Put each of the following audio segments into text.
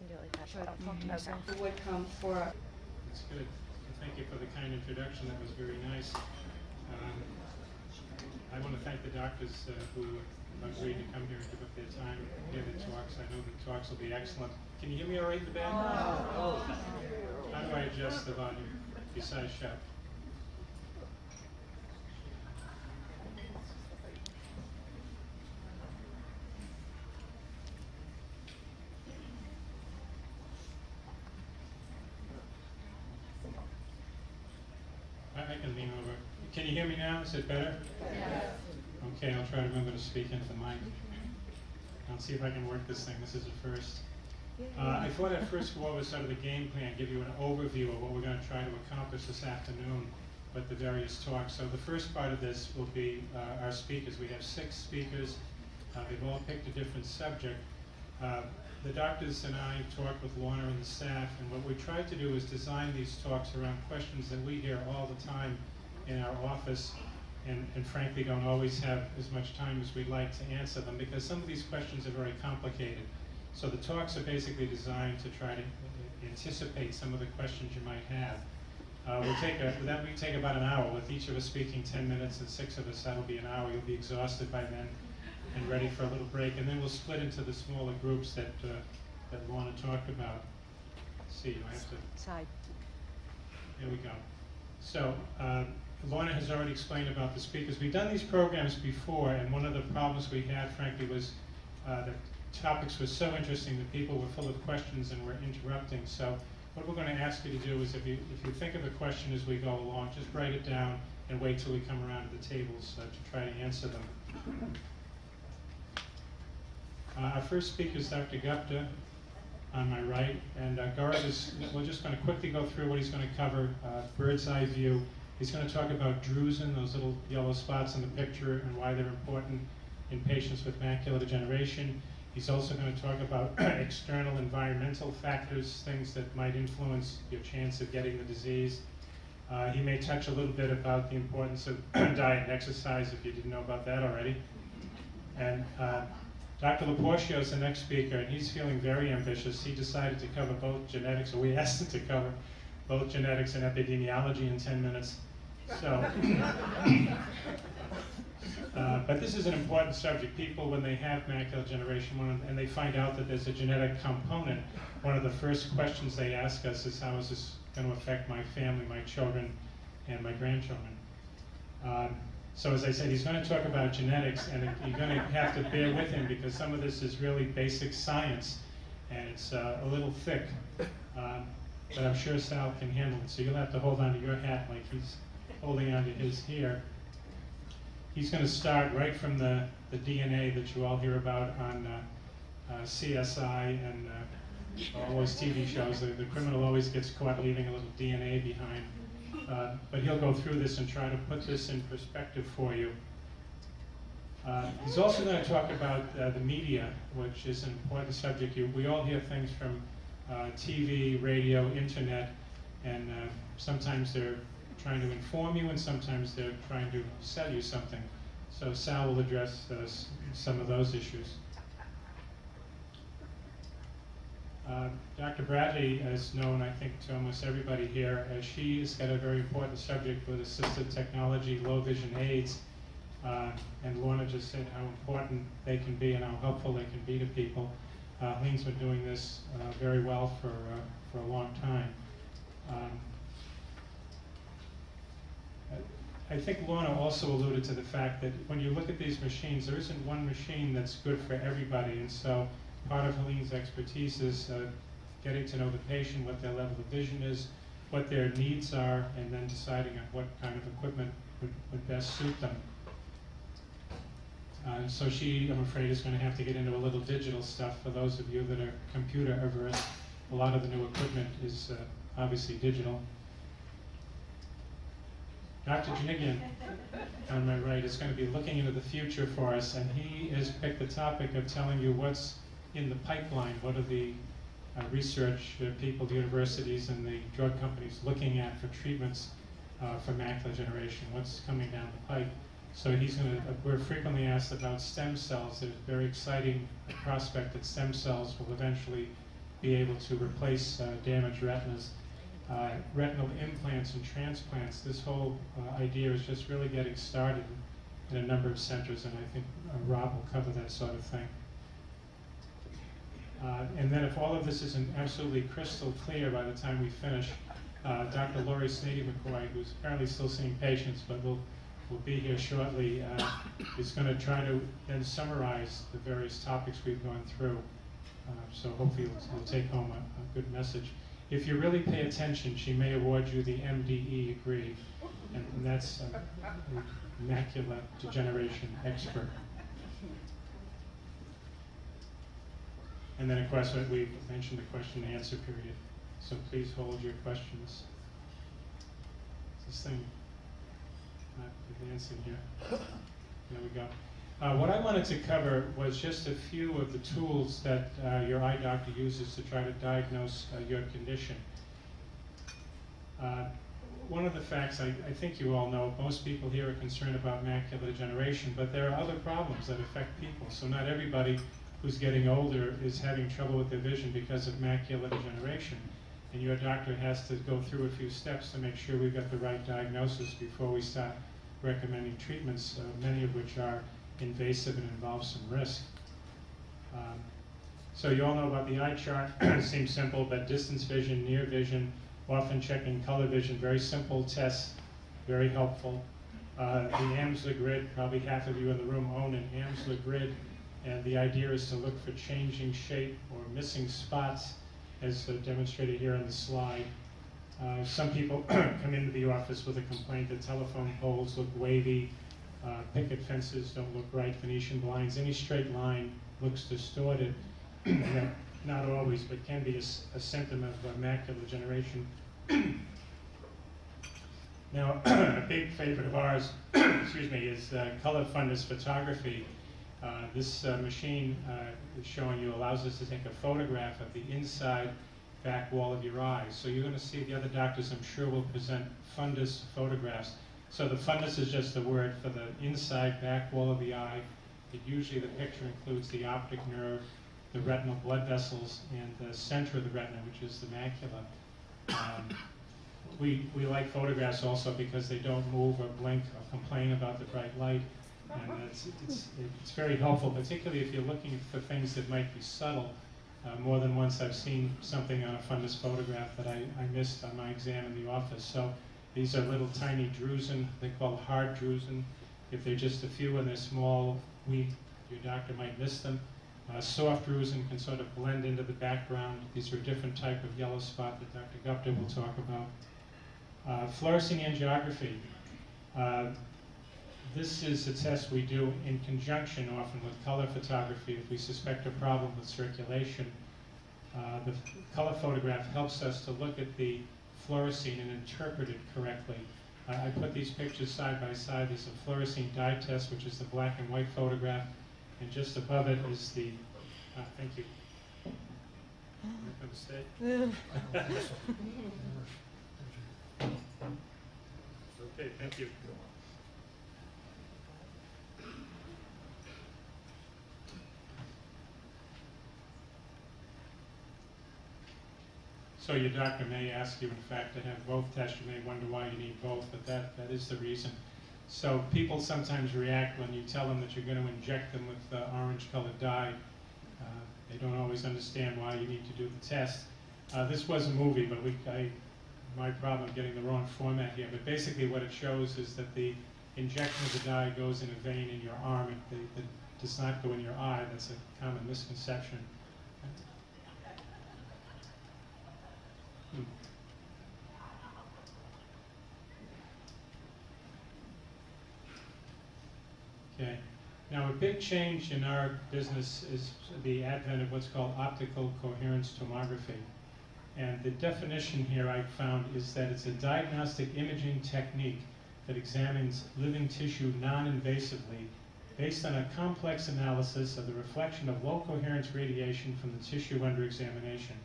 can do it like that. So I don't talk Mm-hmm. to myself. Who would come for That's good. Thank you for the kind introduction. That was very nice. I want to thank the doctors who agreed to come here and give up their time and hear the talks. I know the talks will be excellent. Can you hear me all right in the back? Oh. How do I adjust the volume besides shout? I can lean over. Can you hear me now? Is it better? yes. Okay, I'll try to remember to speak into the mic. I'll see if I can work this thing. This is a first. I thought I'd first go over sort of the game plan, give you an overview of what we're going to try to accomplish this afternoon with the various talks. So the first part of this will be our speakers. We have 6 speakers. They've all picked a different subject. The doctors and I talked with Lorna and the staff, and what we tried to do is design these talks around questions that we hear all the time in our office, and frankly don't always have as much time as we'd like to answer them, because some of these questions are very complicated. So the talks are basically designed to try to anticipate some of the questions you might have. That will take about an hour, with each of us speaking 10 minutes, and 6 of us, that'll be an hour. You'll be exhausted by then and ready for a little break, and then we'll split into the smaller groups that Lorna talked about. Let's see, I have to... Side. There we go. So, Lorna has already explained about the speakers. We've done these programs before, and one of the problems we had, frankly, was the topics were so interesting that people were full of questions and were interrupting. So what we're going to ask you to do is, if you think of a question as we go along, just write it down and wait till we come around to the tables to try to answer them. Our first speaker is Dr. Gupta on my right, and Gaurav we're just going to quickly go through what he's going to cover, bird's eye view. He's going to talk about drusen, those little yellow spots in the picture, and why they're important in patients with macular degeneration. He's also going to talk about external environmental factors, things that might influence your chance of getting the disease. He may touch a little bit about the importance of diet and exercise, if you didn't know about that already. And Dr. Laporcio is the next speaker, and he's feeling very ambitious. He decided to cover both genetics, or we asked him to cover both genetics and epidemiology in 10 minutes. So, but this is an important subject. People, when they have macular degeneration, and they find out that there's a genetic component, one of the first questions they ask us is, how is this going to affect my family, my children, and my grandchildren? So as I said, he's going to talk about genetics, and you're going to have to bear with him, because some of this is really basic science, and it's a little thick. But I'm sure Sal can handle it. So you'll have to hold on to your hat like he's holding on to his here. He's going to start right from the DNA that you all hear about on CSI and all those TV shows. The criminal always gets caught leaving a little DNA behind. But he'll go through this and try to put this in perspective for you. He's also going to talk about the media, which is an important subject. We all hear things from TV, radio, internet, and sometimes they're trying to inform you, and sometimes they're trying to sell you something. So Sal will address some of those issues. Dr. Bradley is known, I think, to almost everybody here, as she has got a very important subject with assistive technology, low vision aids, and Lorna just said how important they can be and how helpful they can be to people. Lean's been doing this very well for a long time. I think Lorna also alluded to the fact that when you look at these machines, there isn't one machine that's good for everybody, and so part of Helene's expertise is getting to know the patient, what their level of vision is, what their needs are, and then deciding on what kind of equipment would best suit them. So she, I'm afraid, is going to have to get into a little digital stuff. For those of you that are computer averse, a lot of the new equipment is obviously digital. Dr. Janigian, on my right, is going to be looking into the future for us, and he has picked the topic of telling you what's in the pipeline. What are the research people, the universities, and the drug companies looking at for treatments for macular degeneration? What's coming down the pipe? So he's going to, we're frequently asked about stem cells. There's a very exciting prospect that stem cells will eventually be able to replace damaged retinas. Retinal implants and transplants, this whole idea is just really getting started in a number of centers, and I think Rob will cover that sort of thing. And then if all of this isn't absolutely crystal clear by the time we finish, Dr. Laurie Snady-McCoy, who's apparently still seeing patients, but will be here shortly, is going to try to then summarize the various topics we've gone through. So hopefully you'll take home a good message. If you really pay attention, she may award you the MDE degree, and that's macular degeneration expert. And then, of course, we mentioned the question and answer period. So please hold your questions. Is this thing not advancing here? There we go. What I wanted to cover was just a few of the tools that your eye doctor uses to try to diagnose your condition. One of the facts I think you all know, most people here are concerned about macular degeneration, but there are other problems that affect people. So not everybody who's getting older is having trouble with their vision because of macular degeneration. And your doctor has to go through a few steps to make sure we've got the right diagnosis before we start recommending treatments, many of which are invasive and involve some risk. So you all know about the eye chart. Seems simple, but distance vision, near vision, often checking color vision, very simple tests, very helpful. The Amsler grid, probably half of you in the room own an Amsler grid, and the idea is to look for changing shape or missing spots, as demonstrated here on the slide. Some people come into the office with a complaint that telephone poles look wavy, picket fences don't look right, Venetian blinds, any straight line looks distorted. Not always, but can be a symptom of macular degeneration. Now, a big favorite of ours, excuse me, is color fundus photography. This machine is showing you allows us to take a photograph of the inside back wall of your eye. So you're going to see the other doctors, I'm sure, will present fundus photographs. So the fundus is just a word for the inside back wall of the eye. Usually the picture includes the optic nerve, the retinal blood vessels, and the center of the retina, which is the macula. We like photographs also because they don't move or blink or complain about the bright light. And it's very helpful, particularly if you're looking for things that might be subtle. More than once I've seen something on a fundus photograph that I missed on my exam in the office. So these are little tiny drusen, they're called hard drusen. If they're just a few and they're small, your doctor might miss them. Soft drusen can sort of blend into the background. These are a different type of yellow spot that Dr. Gupta will talk about. Fluorescein angiography. This is a test we do in conjunction often with color photography if we suspect a problem with circulation. The color photograph helps us to look at the fluorescein and interpret it correctly. I put these pictures side by side. There's a fluorescein dye test, which is the black and white photograph, and just above it is the, thank you. Make a mistake. Okay, thank you. So your doctor may ask you, in fact, to have both tests. You may wonder why you need both, but that is the reason. So people sometimes react when you tell them that you're going to inject them with orange-colored dye. They don't always understand why you need to do the test. This was a movie, but my problem getting the wrong format here. But basically what it shows is that the injection of the dye goes in a vein in your arm. It does not go in your eye. That's a common misconception. Okay. Now, a big change in our business is the advent of what's called optical coherence tomography. And the definition here I found is that it's a diagnostic imaging technique that examines living tissue non-invasively based on a complex analysis of the reflection of low coherence radiation from the tissue under examination.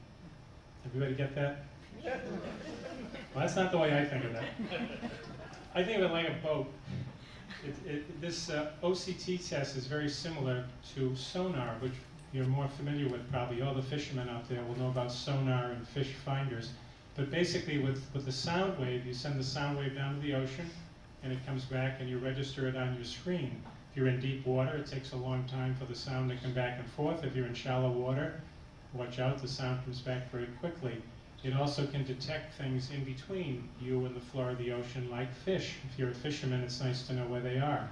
Everybody get that? Well, that's not the way I think of that. I think of it like a boat. This OCT test is very similar to sonar, which you're more familiar with probably. All the fishermen out there will know about sonar and fish finders. But basically with the sound wave, you send the sound wave down to the ocean, and it comes back and you register it on your screen. If you're in deep water, it takes a long time for the sound to come back and forth. If you're in shallow water, watch out, the sound comes back very quickly. It also can detect things in between you and the floor of the ocean, like fish. If you're a fisherman, it's nice to know where they are.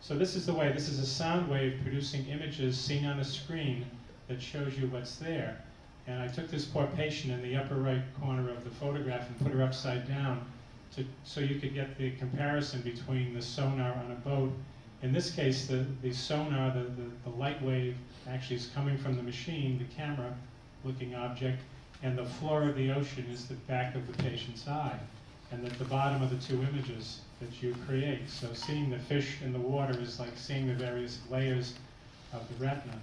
So this is the way. This is a sound wave producing images seen on a screen that shows you what's there. And I took this poor patient in the upper right corner of the photograph and put her upside down so you could get the comparison between the sonar on a boat. In this case, the sonar, the light wave, actually is coming from the machine, the camera-looking object, and the floor of the ocean is the back of the patient's eye. And at the bottom are the two images that you create. So seeing the fish in the water is like seeing the various layers of the retina.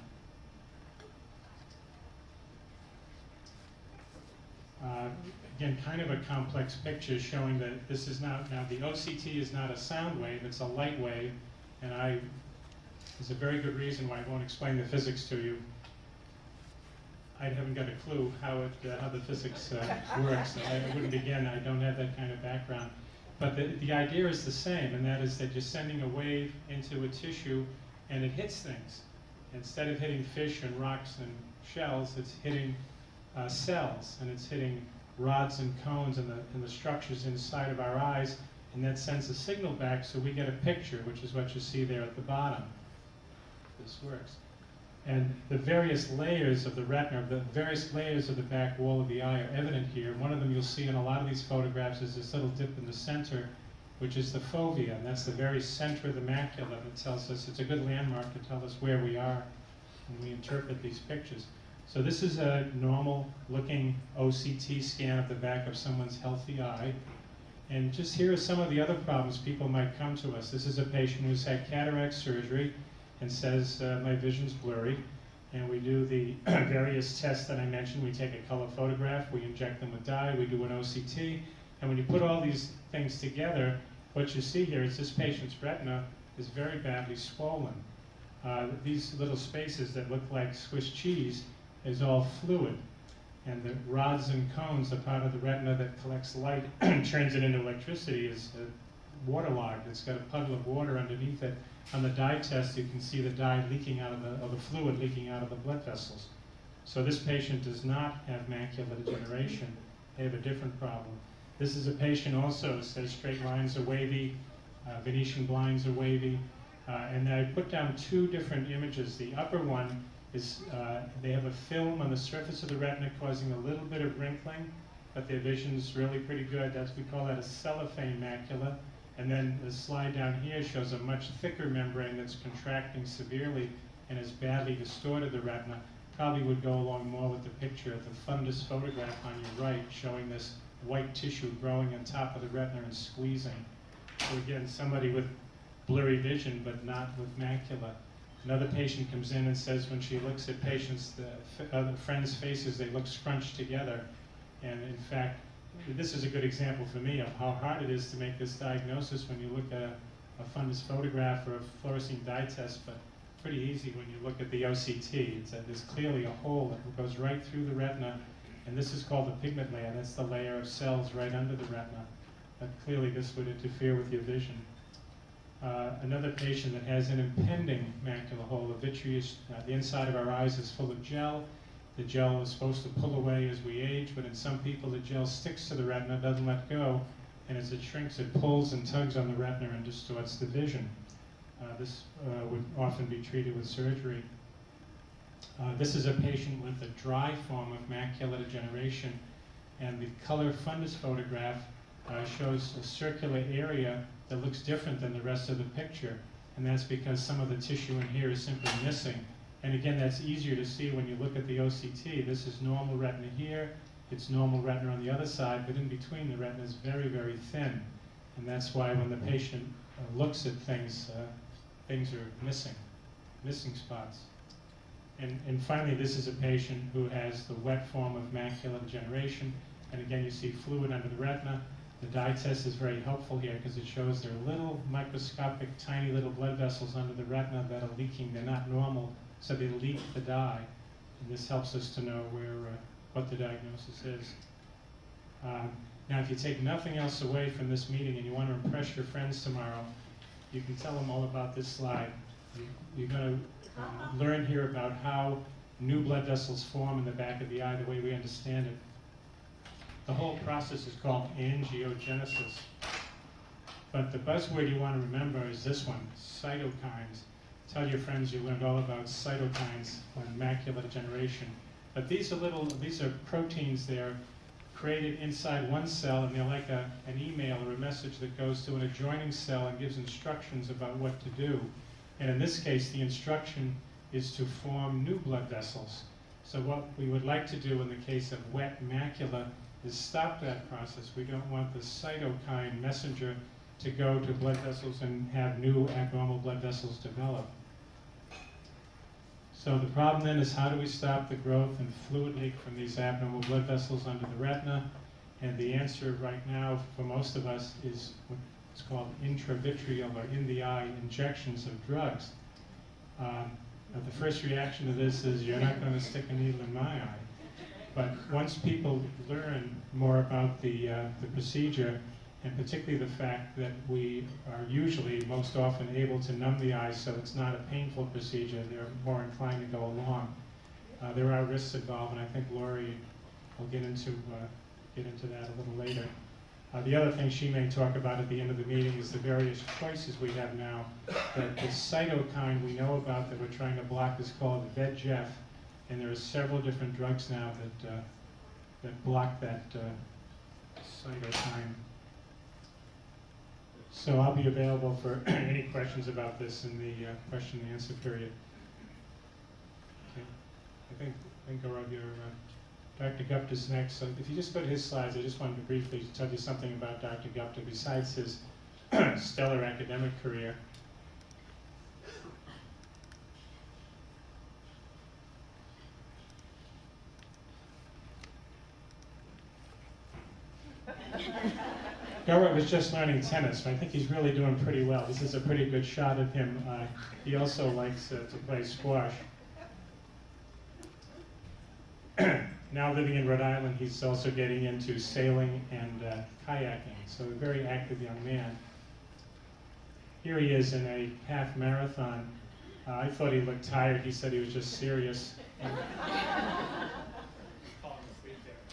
Again, kind of a complex picture showing that this is not, now the OCT is not a sound wave, it's a light wave, and there's a very good reason why I won't explain the physics to you. I haven't got a clue how the physics works, so I wouldn't begin. I don't have that kind of background. But the idea is the same, and that is that you're sending a wave into a tissue and it hits things. Instead of hitting fish and rocks and shells, it's hitting cells, and it's hitting rods and cones and the structures inside of our eyes, and that sends a signal back so we get a picture, which is what you see there at the bottom. This works. And the various layers of the retina, the various layers of the back wall of the eye are evident here. One of them you'll see in a lot of these photographs is this little dip in the center, which is the fovea, and that's the very center of the macula that tells us, it's a good landmark to tell us where we are when we interpret these pictures. So this is a normal looking OCT scan of the back of someone's healthy eye. And just here are some of the other problems people might come to us. This is a patient who's had cataract surgery and says, my vision's blurry. And we do the various tests that I mentioned. We take a color photograph, we inject them with dye, we do an OCT. And when you put all these things together, what you see here is this patient's retina is very badly swollen. These little spaces that look like Swiss cheese is all fluid. And the rods and cones, the part of the retina that collects light and turns it into electricity, is waterlogged. It's got a puddle of water underneath it. On the dye test, you can see the dye leaking out of the fluid leaking out of the blood vessels. So this patient does not have macular degeneration. They have a different problem. This is a patient also who says straight lines are wavy, Venetian blinds are wavy, and I put down two different images. The upper one is they have a film on the surface of the retina causing a little bit of wrinkling, but their vision's really pretty good. We call that a cellophane macula. And then the slide down here shows a much thicker membrane that's contracting severely and has badly distorted the retina. Probably would go along more with the picture of the fundus photograph on your right, showing this white tissue growing on top of the retina and squeezing. So again, somebody with blurry vision, but not with macula. Another patient comes in and says when she looks at patients, the other friends' faces, they look scrunched together. And in fact, this is a good example for me of how hard it is to make this diagnosis when you look at a fundus photograph or a fluorescein dye test, but pretty easy when you look at the OCT. There's clearly a hole that goes right through the retina, and this is called the pigment layer. That's the layer of cells right under the retina. But clearly this would interfere with your vision. Another patient that has an impending macular hole, a vitreous, the inside of our eyes is full of gel. The gel is supposed to pull away as we age, but in some people the gel sticks to the retina, doesn't let go, and as it shrinks it pulls and tugs on the retina and distorts the vision. This would often be treated with surgery. This is a patient with a dry form of macular degeneration, and the color fundus photograph shows a circular area that looks different than the rest of the picture, and that's because some of the tissue in here is simply missing. And again, that's easier to see when you look at the OCT. This is normal retina here, it's normal retina on the other side, but in between the retina is very, very thin. And that's why when the patient looks at things, things are missing spots. And finally, this is a patient who has the wet form of macular degeneration. And again, you see fluid under the retina. The dye test is very helpful here because it shows there are little microscopic, tiny little blood vessels under the retina that are leaking. They're not normal. so they leak the dye, and this helps us to know what the diagnosis is. Now, if you take nothing else away from this meeting and you want to impress your friends tomorrow, you can tell them all about this slide. You're going to learn here about how new blood vessels form in the back of the eye, the way we understand it. The whole process is called angiogenesis. But the buzzword you want to remember is this one, cytokines. Tell your friends you learned all about cytokines on macular degeneration. But these are proteins. They're created inside one cell, and they're like an email or a message that goes to an adjoining cell and gives instructions about what to do. And in this case, the instruction is to form new blood vessels. So what we would like to do in the case of wet macula is stop that process. We don't want the cytokine messenger to go to blood vessels and have new abnormal blood vessels develop. So the problem then is, how do we stop the growth and fluid leak from these abnormal blood vessels under the retina? And the answer right now for most of us is what's called intravitreal, or in the eye injections of drugs. The first reaction to this is, you're not going to stick a needle in my eye. But once people learn more about the procedure, and particularly the fact that we are usually most often able to numb the eyes so it's not a painful procedure, they're more inclined to go along. There are risks involved, and I think Lori will get into that a little later. The other thing she may talk about at the end of the meeting is the various choices we have now. The cytokine we know about that we're trying to block is called VEGF, and there are several different drugs now that block that cytokine. So I'll be available for any questions about this in the question and answer period. Okay. I think Dr. Gupta's next. So if you just go to his slides, I just wanted to briefly tell you something about Dr. Gupta besides his stellar academic career. Gaurav was just learning tennis, but I think he's really doing pretty well. This is a pretty good shot of him. He also likes to play squash. Now living in Rhode Island, he's also getting into sailing and kayaking, so a very active young man. Here he is in a half marathon. I thought he looked tired. He said he was just serious.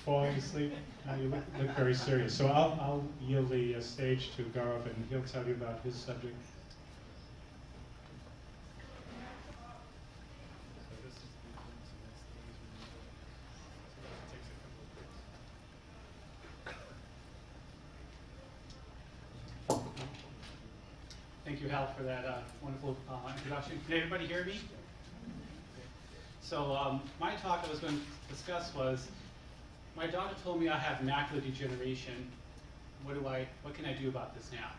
Falling asleep? You look very serious. So I'll yield the stage to Gaurav, and he'll tell you about his subject. Thank you, Hal, for that wonderful introduction. Can everybody hear me? So my talk I was going to discuss was, my doctor told me I have macular degeneration. What can I do about this now?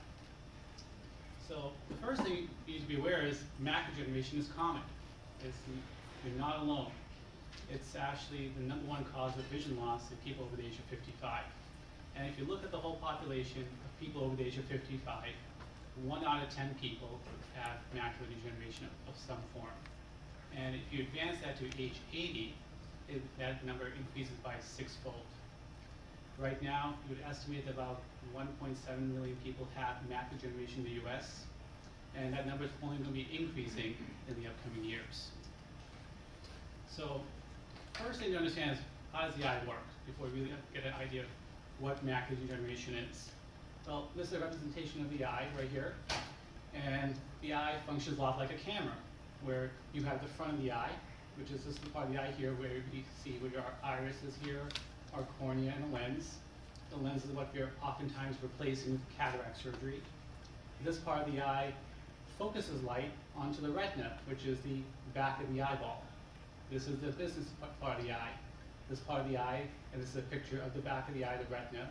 So the first thing you need to be aware is macular degeneration is common. You're not alone. It's actually the #1 cause of vision loss in people over the age of 55. And if you look at the whole population of people over the age of 55, 1 out of 10 people have macular degeneration of some form. And if you advance that to age 80, that number increases by 6-fold. Right now, you would estimate that about 1.7 million people have macular degeneration in the US, and that number is only going to be increasing in the upcoming years. So, first thing to understand is, how does the eye work, before we really get an idea of what macular degeneration is. Well, this is a representation of the eye right here, and the eye functions a lot like a camera, where you have the front of the eye, which is this part of the eye here, where you see where our iris is here, our cornea, and a lens. The lens is what we're oftentimes replacing with cataract surgery. This part of the eye focuses light onto the retina, which is the back of the eyeball. This is the business part of the eye. This part of the eye, and this is a picture of the back of the eye, the retina.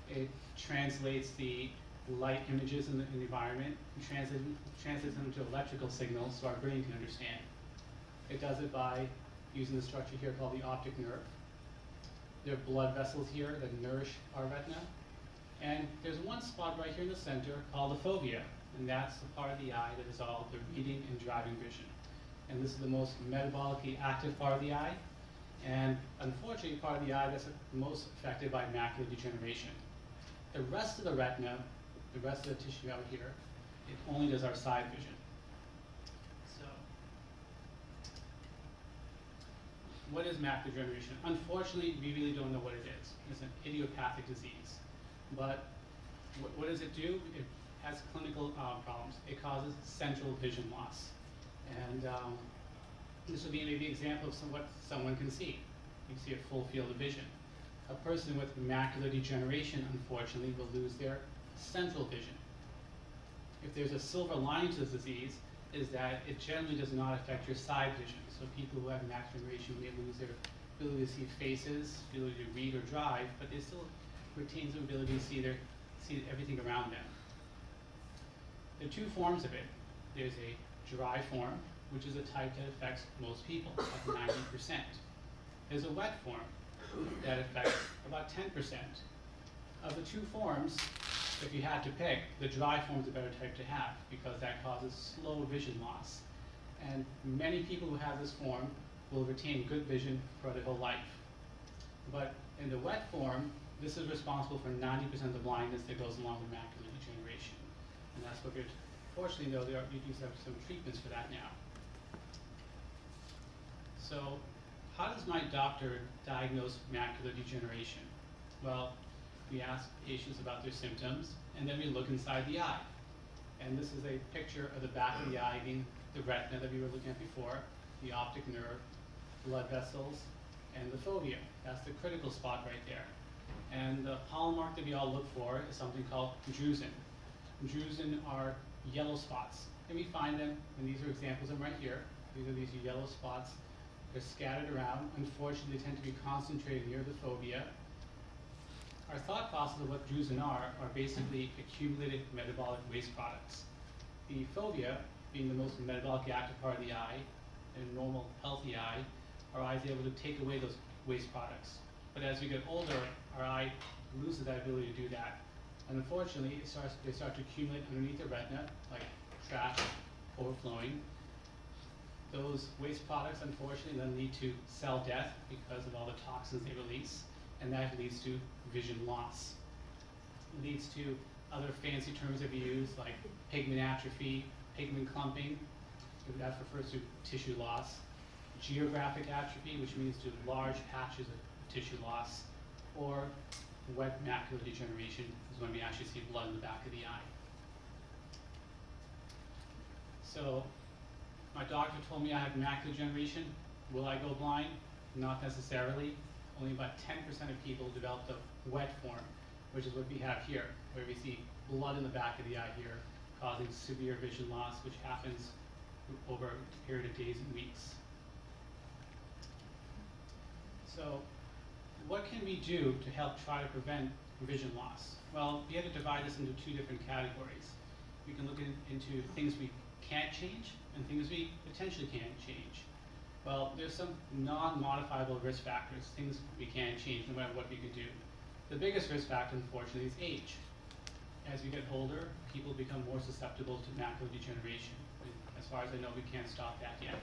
It translates the light images in the environment, and translates them into electrical signals so our brain can understand. It does it by using the structure here called the optic nerve. There are blood vessels here that nourish our retina. And there's one spot right here in the center called the fovea, and that's the part of the eye that is all the reading and driving vision. and this is the most metabolically active part of the eye, and unfortunately part of the eye that's most affected by macular degeneration. The rest of the retina, the rest of the tissue out here, it only does our side vision. So, what is macular degeneration? Unfortunately, we really don't know what it is. It's an idiopathic disease. But what does it do? It has clinical problems. It causes central vision loss. And this would be maybe an example of what someone can see. You can see a full field of vision. A person with macular degeneration, unfortunately, will lose their central vision. If there's a silver lining to this disease, is that it generally does not affect your side vision. So people who have macular degeneration may lose their ability to see faces, ability to read or drive, but they still retain some ability to see everything around them. There are two forms of it. There's a dry form, which is a type that affects most people, about 90%. There's a wet form that affects about 10%. Of the two forms, if you had to pick, the dry form is a better type to have because that causes slow vision loss. And many people who have this form will retain good vision for their whole life. But in the wet form, this is responsible for 90% of the blindness that goes along with macular degeneration. And that's what fortunately though, you do have some treatments for that now. So how does my doctor diagnose macular degeneration? Well, we ask patients about their symptoms, and then we look inside the eye. And this is a picture of the back of the eye, being the retina that we were looking at before, the optic nerve, blood vessels, and the fovea. That's the critical spot right there. And the hallmark that we all look for is something called drusen. Drusen are yellow spots, and we find them, and these are examples of them right here. These are yellow spots. They're scattered around. Unfortunately, they tend to be concentrated near the fovea. Our thought process of what drusen are basically accumulated metabolic waste products. The fovea, being the most metabolically active part of the eye, in a normal, healthy eye, our eye is able to take away those waste products. But as we get older, our eye loses that ability to do that. And unfortunately, they start to accumulate underneath the retina, like trash overflowing. Those waste products, unfortunately, then lead to cell death because of all the toxins they release, and that leads to vision loss. It leads to other fancy terms that we use, like pigment atrophy, pigment clumping, that refers to tissue loss, geographic atrophy, which means to large patches of tissue loss, or wet macular degeneration is when we actually see blood in the back of the eye. So, my doctor told me I have macular degeneration. Will I go blind? Not necessarily. Only about 10% of people develop the wet form, which is what we have here, where we see blood in the back of the eye here, causing severe vision loss, which happens over a period of days and weeks. So, what can we do to help try to prevent vision loss? Well, we have to divide this into two different categories. We can look into things we can't change and things we potentially can change. Well, there's some non-modifiable risk factors, things we can't change no matter what we can do. The biggest risk factor, unfortunately, is age. As we get older, people become more susceptible to macular degeneration. As far as I know, we can't stop that yet.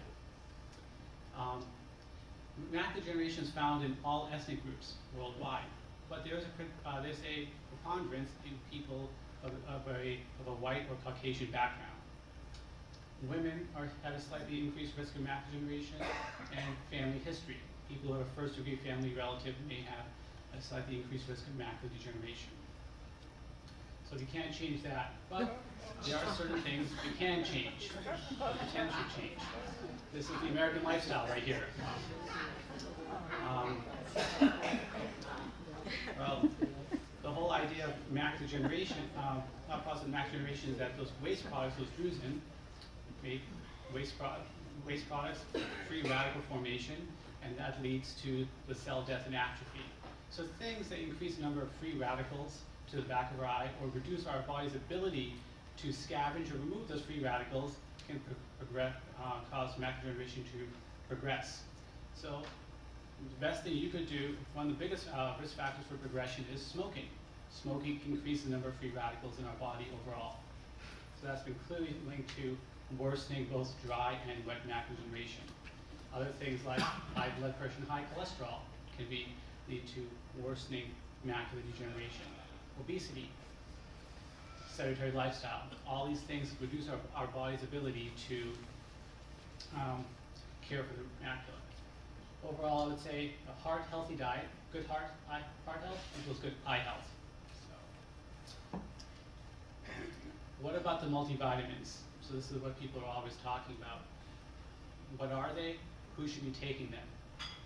Macular degeneration is found in all ethnic groups worldwide, but there's a preponderance in people of a white or Caucasian background. Women have a slightly increased risk of macular degeneration, and family history. People who have a first-degree family relative may have a slightly increased risk of macular degeneration. So we can't change that, but there are certain things we can change, potentially change. This is the American lifestyle right here. Well, the whole idea of macular degeneration, not positive macular degeneration, is that those waste products, those drusen, make waste products, free radical formation, and that leads to the cell death and atrophy. So things that increase the number of free radicals to the back of our eye or reduce our body's ability to scavenge or remove those free radicals can cause macular degeneration to progress. So the best thing you could do, one of the biggest risk factors for progression is smoking. Smoking increases the number of free radicals in our body overall. So that's been clearly linked to worsening both dry and wet macular degeneration. Other things like high blood pressure and high cholesterol can lead to worsening macular degeneration. Obesity, sedentary lifestyle, all these things reduce our body's ability to care for the macula. Overall, I would say a healthy diet, good heart health equals good eye health. So, what about the multivitamins? So this is what people are always talking about. What are they? Who should be taking them?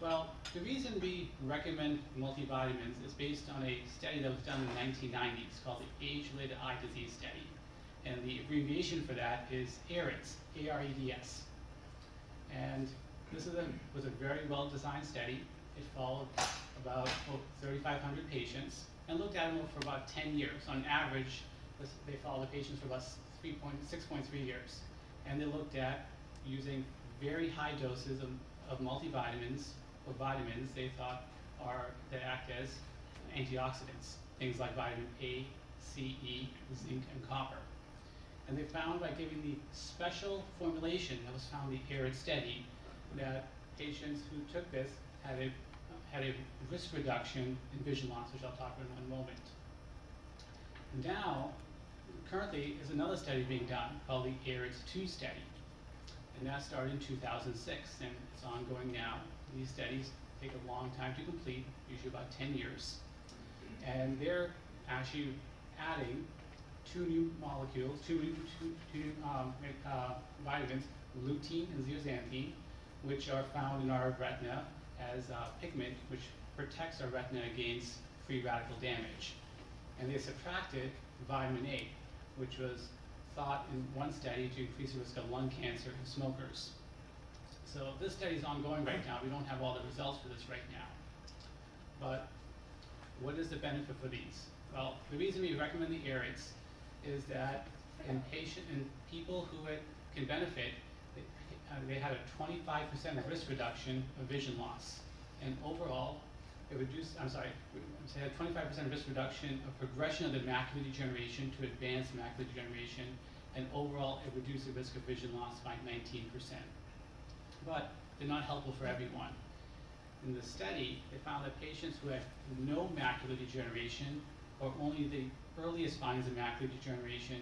Well, the reason we recommend multivitamins is based on a study that was done in the 1990s called the Age-Related Eye Disease Study. And the abbreviation for that is AREDS, A-R-E-D-S. And this was a very well-designed study. It followed about 3,500 patients and looked at them for about 10 years. On average, they followed the patients for about 6.3 years. And they looked at using very high doses of multivitamins or vitamins they thought that act as antioxidants, things like vitamin A, C, E, zinc, and copper. And they found by giving the special formulation that was found in the ARED study that patients who took this had a risk reduction in vision loss, which I'll talk about in one moment. Now, currently, is another study being done called the AREDS 2 study. And that started in 2006, and it's ongoing now. These studies take a long time to complete, usually about 10 years. And they're actually adding two new molecules, two vitamins, lutein and zeaxanthin, which are found in our retina as pigment, which protects our retina against free radical damage. And they subtracted vitamin A, which was thought in one study to increase the risk of lung cancer in smokers. So this study is ongoing right now. We don't have all the results for this right now. But what is the benefit for these? Well, the reason we recommend the AREDS is that in people who can benefit, they had a 25% risk reduction of vision loss. And overall, it reduced, they had 25% risk reduction of progression of the macular degeneration to advanced macular degeneration, and overall it reduced the risk of vision loss by 19%. But they're not helpful for everyone. In the study, they found that patients who had no macular degeneration or only the earliest signs of macular degeneration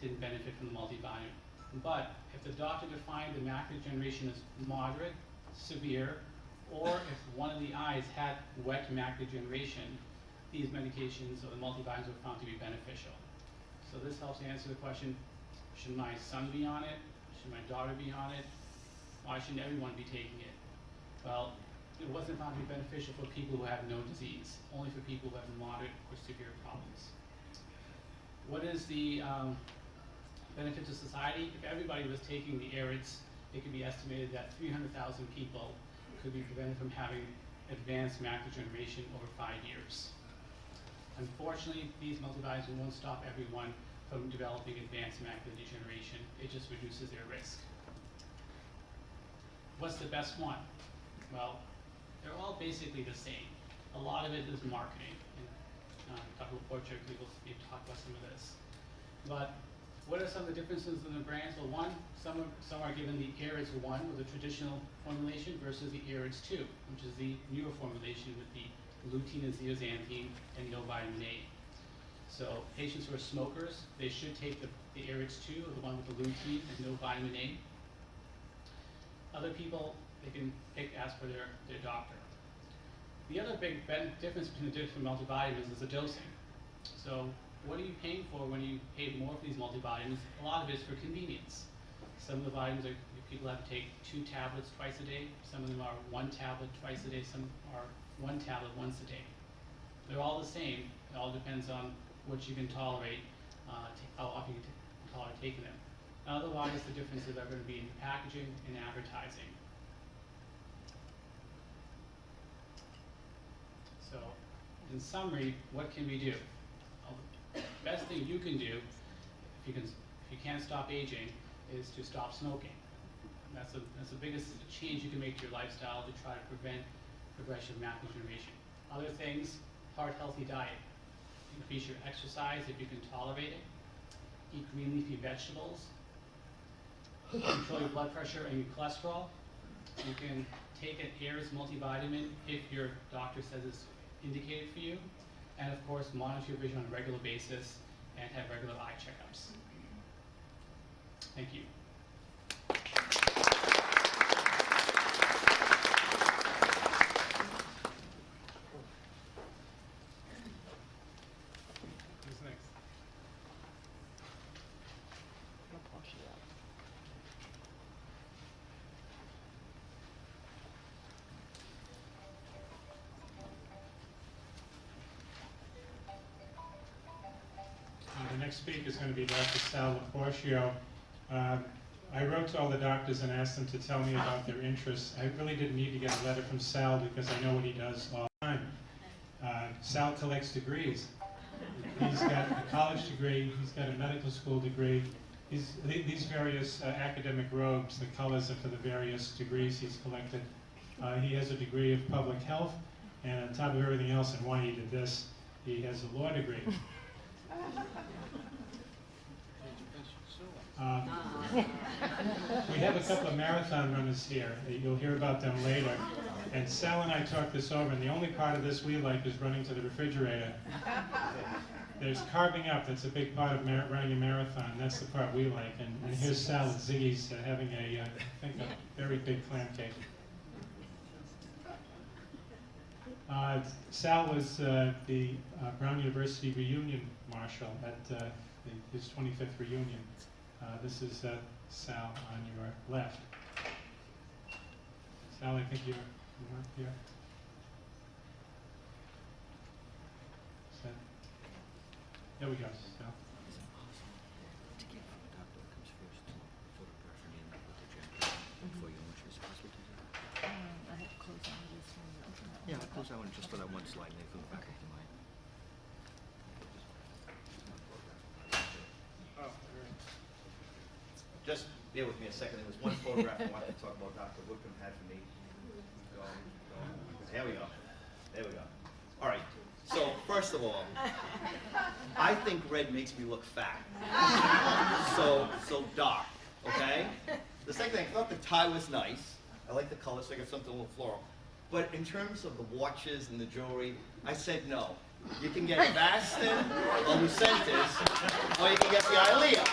didn't benefit from the multivitamin. But if the doctor defined the macular degeneration as moderate, severe, or if one of the eyes had wet macular degeneration, these medications or the multivitamins were found to be beneficial. So this helps answer the question, should my son be on it? Should my daughter be on it? Why shouldn't everyone be taking it? Well, it wasn't found to be beneficial for people who have no disease, only for people who have moderate or severe problems. What is the benefit to society? If everybody was taking the AREDS, it could be estimated that 300,000 people could be prevented from having advanced macular degeneration over 5 years. Unfortunately, these multivitamins won't stop everyone from developing advanced macular degeneration. It just reduces their risk. What's the best one? Well, they're all basically the same. A lot of it is marketing. And Dr. Laporte will talk about some of this. But what are some of the differences in the brands? Well, one, some are given the AREDS 1 with the traditional formulation versus the AREDS 2, which is the newer formulation with the lutein and zeaxanthin and no vitamin A. So patients who are smokers, they should take the AREDS 2, the one with the lutein and no vitamin A. Other people, they can ask for their doctor. The other big difference between the different multivitamins is the dosing. So what are you paying for when you pay more for these multivitamins? A lot of it is for convenience. Some of the vitamins people have to take 2 tablets twice a day. Some of them are 1 tablet twice a day. Some are 1 tablet once a day. They're all the same. It all depends on what you can tolerate, how often you can tolerate taking them. Otherwise, the differences are going to be in packaging and advertising. So, in summary, what can we do? Well, the best thing you can do, if you can't stop aging, is to stop smoking. That's the biggest change you can make to your lifestyle to try to prevent progression of macular degeneration. Other things, heart-healthy diet. Increase your exercise if you can tolerate it. Eat green leafy vegetables. control your blood pressure and your cholesterol. You can take an AIRS multivitamin if your doctor says it's indicated for you. And of course, monitor your vision on a regular basis and have regular eye checkups. Thank you. Who's next? The next speaker is going to be Dr. Sal Laporcio. I wrote to all the doctors and asked them to tell me about their interests. I really didn't need to get a letter from Sal because I know what he does all the time. Sal collects degrees. He's got a college degree, he's got a medical school degree. These various academic robes, the colors are for the various degrees he's collected. He has a degree of public health, and on top of everything else, and why he did this, he has a law degree. We have a couple of marathon runners here. You'll hear about them later. And Sal and I talked this over, and the only part of this we like is running to the refrigerator. There's carving up. That's a big part of running a marathon. That's the part we like. And here's Sal at Ziggy's having I think a very big clam cake. Sal was the Brown University reunion marshal at his 25th reunion. This is Sal on your left. Sal, I think you're here. There we go, Sal. Yeah, I'll close that one just for that one slide and then go back to mine. Just bear with me a second. There was one photograph I wanted to talk about Dr. Wickham had for me. There we go. There we go. All right. So, first of all, I think red makes me look fat. So dark, okay? The second thing, I thought the tie was nice. I like the color, so I got something a little floral. But in terms of the watches and the jewelry, I said no. You can get Baston or Lucentis, or you can get the Ilea.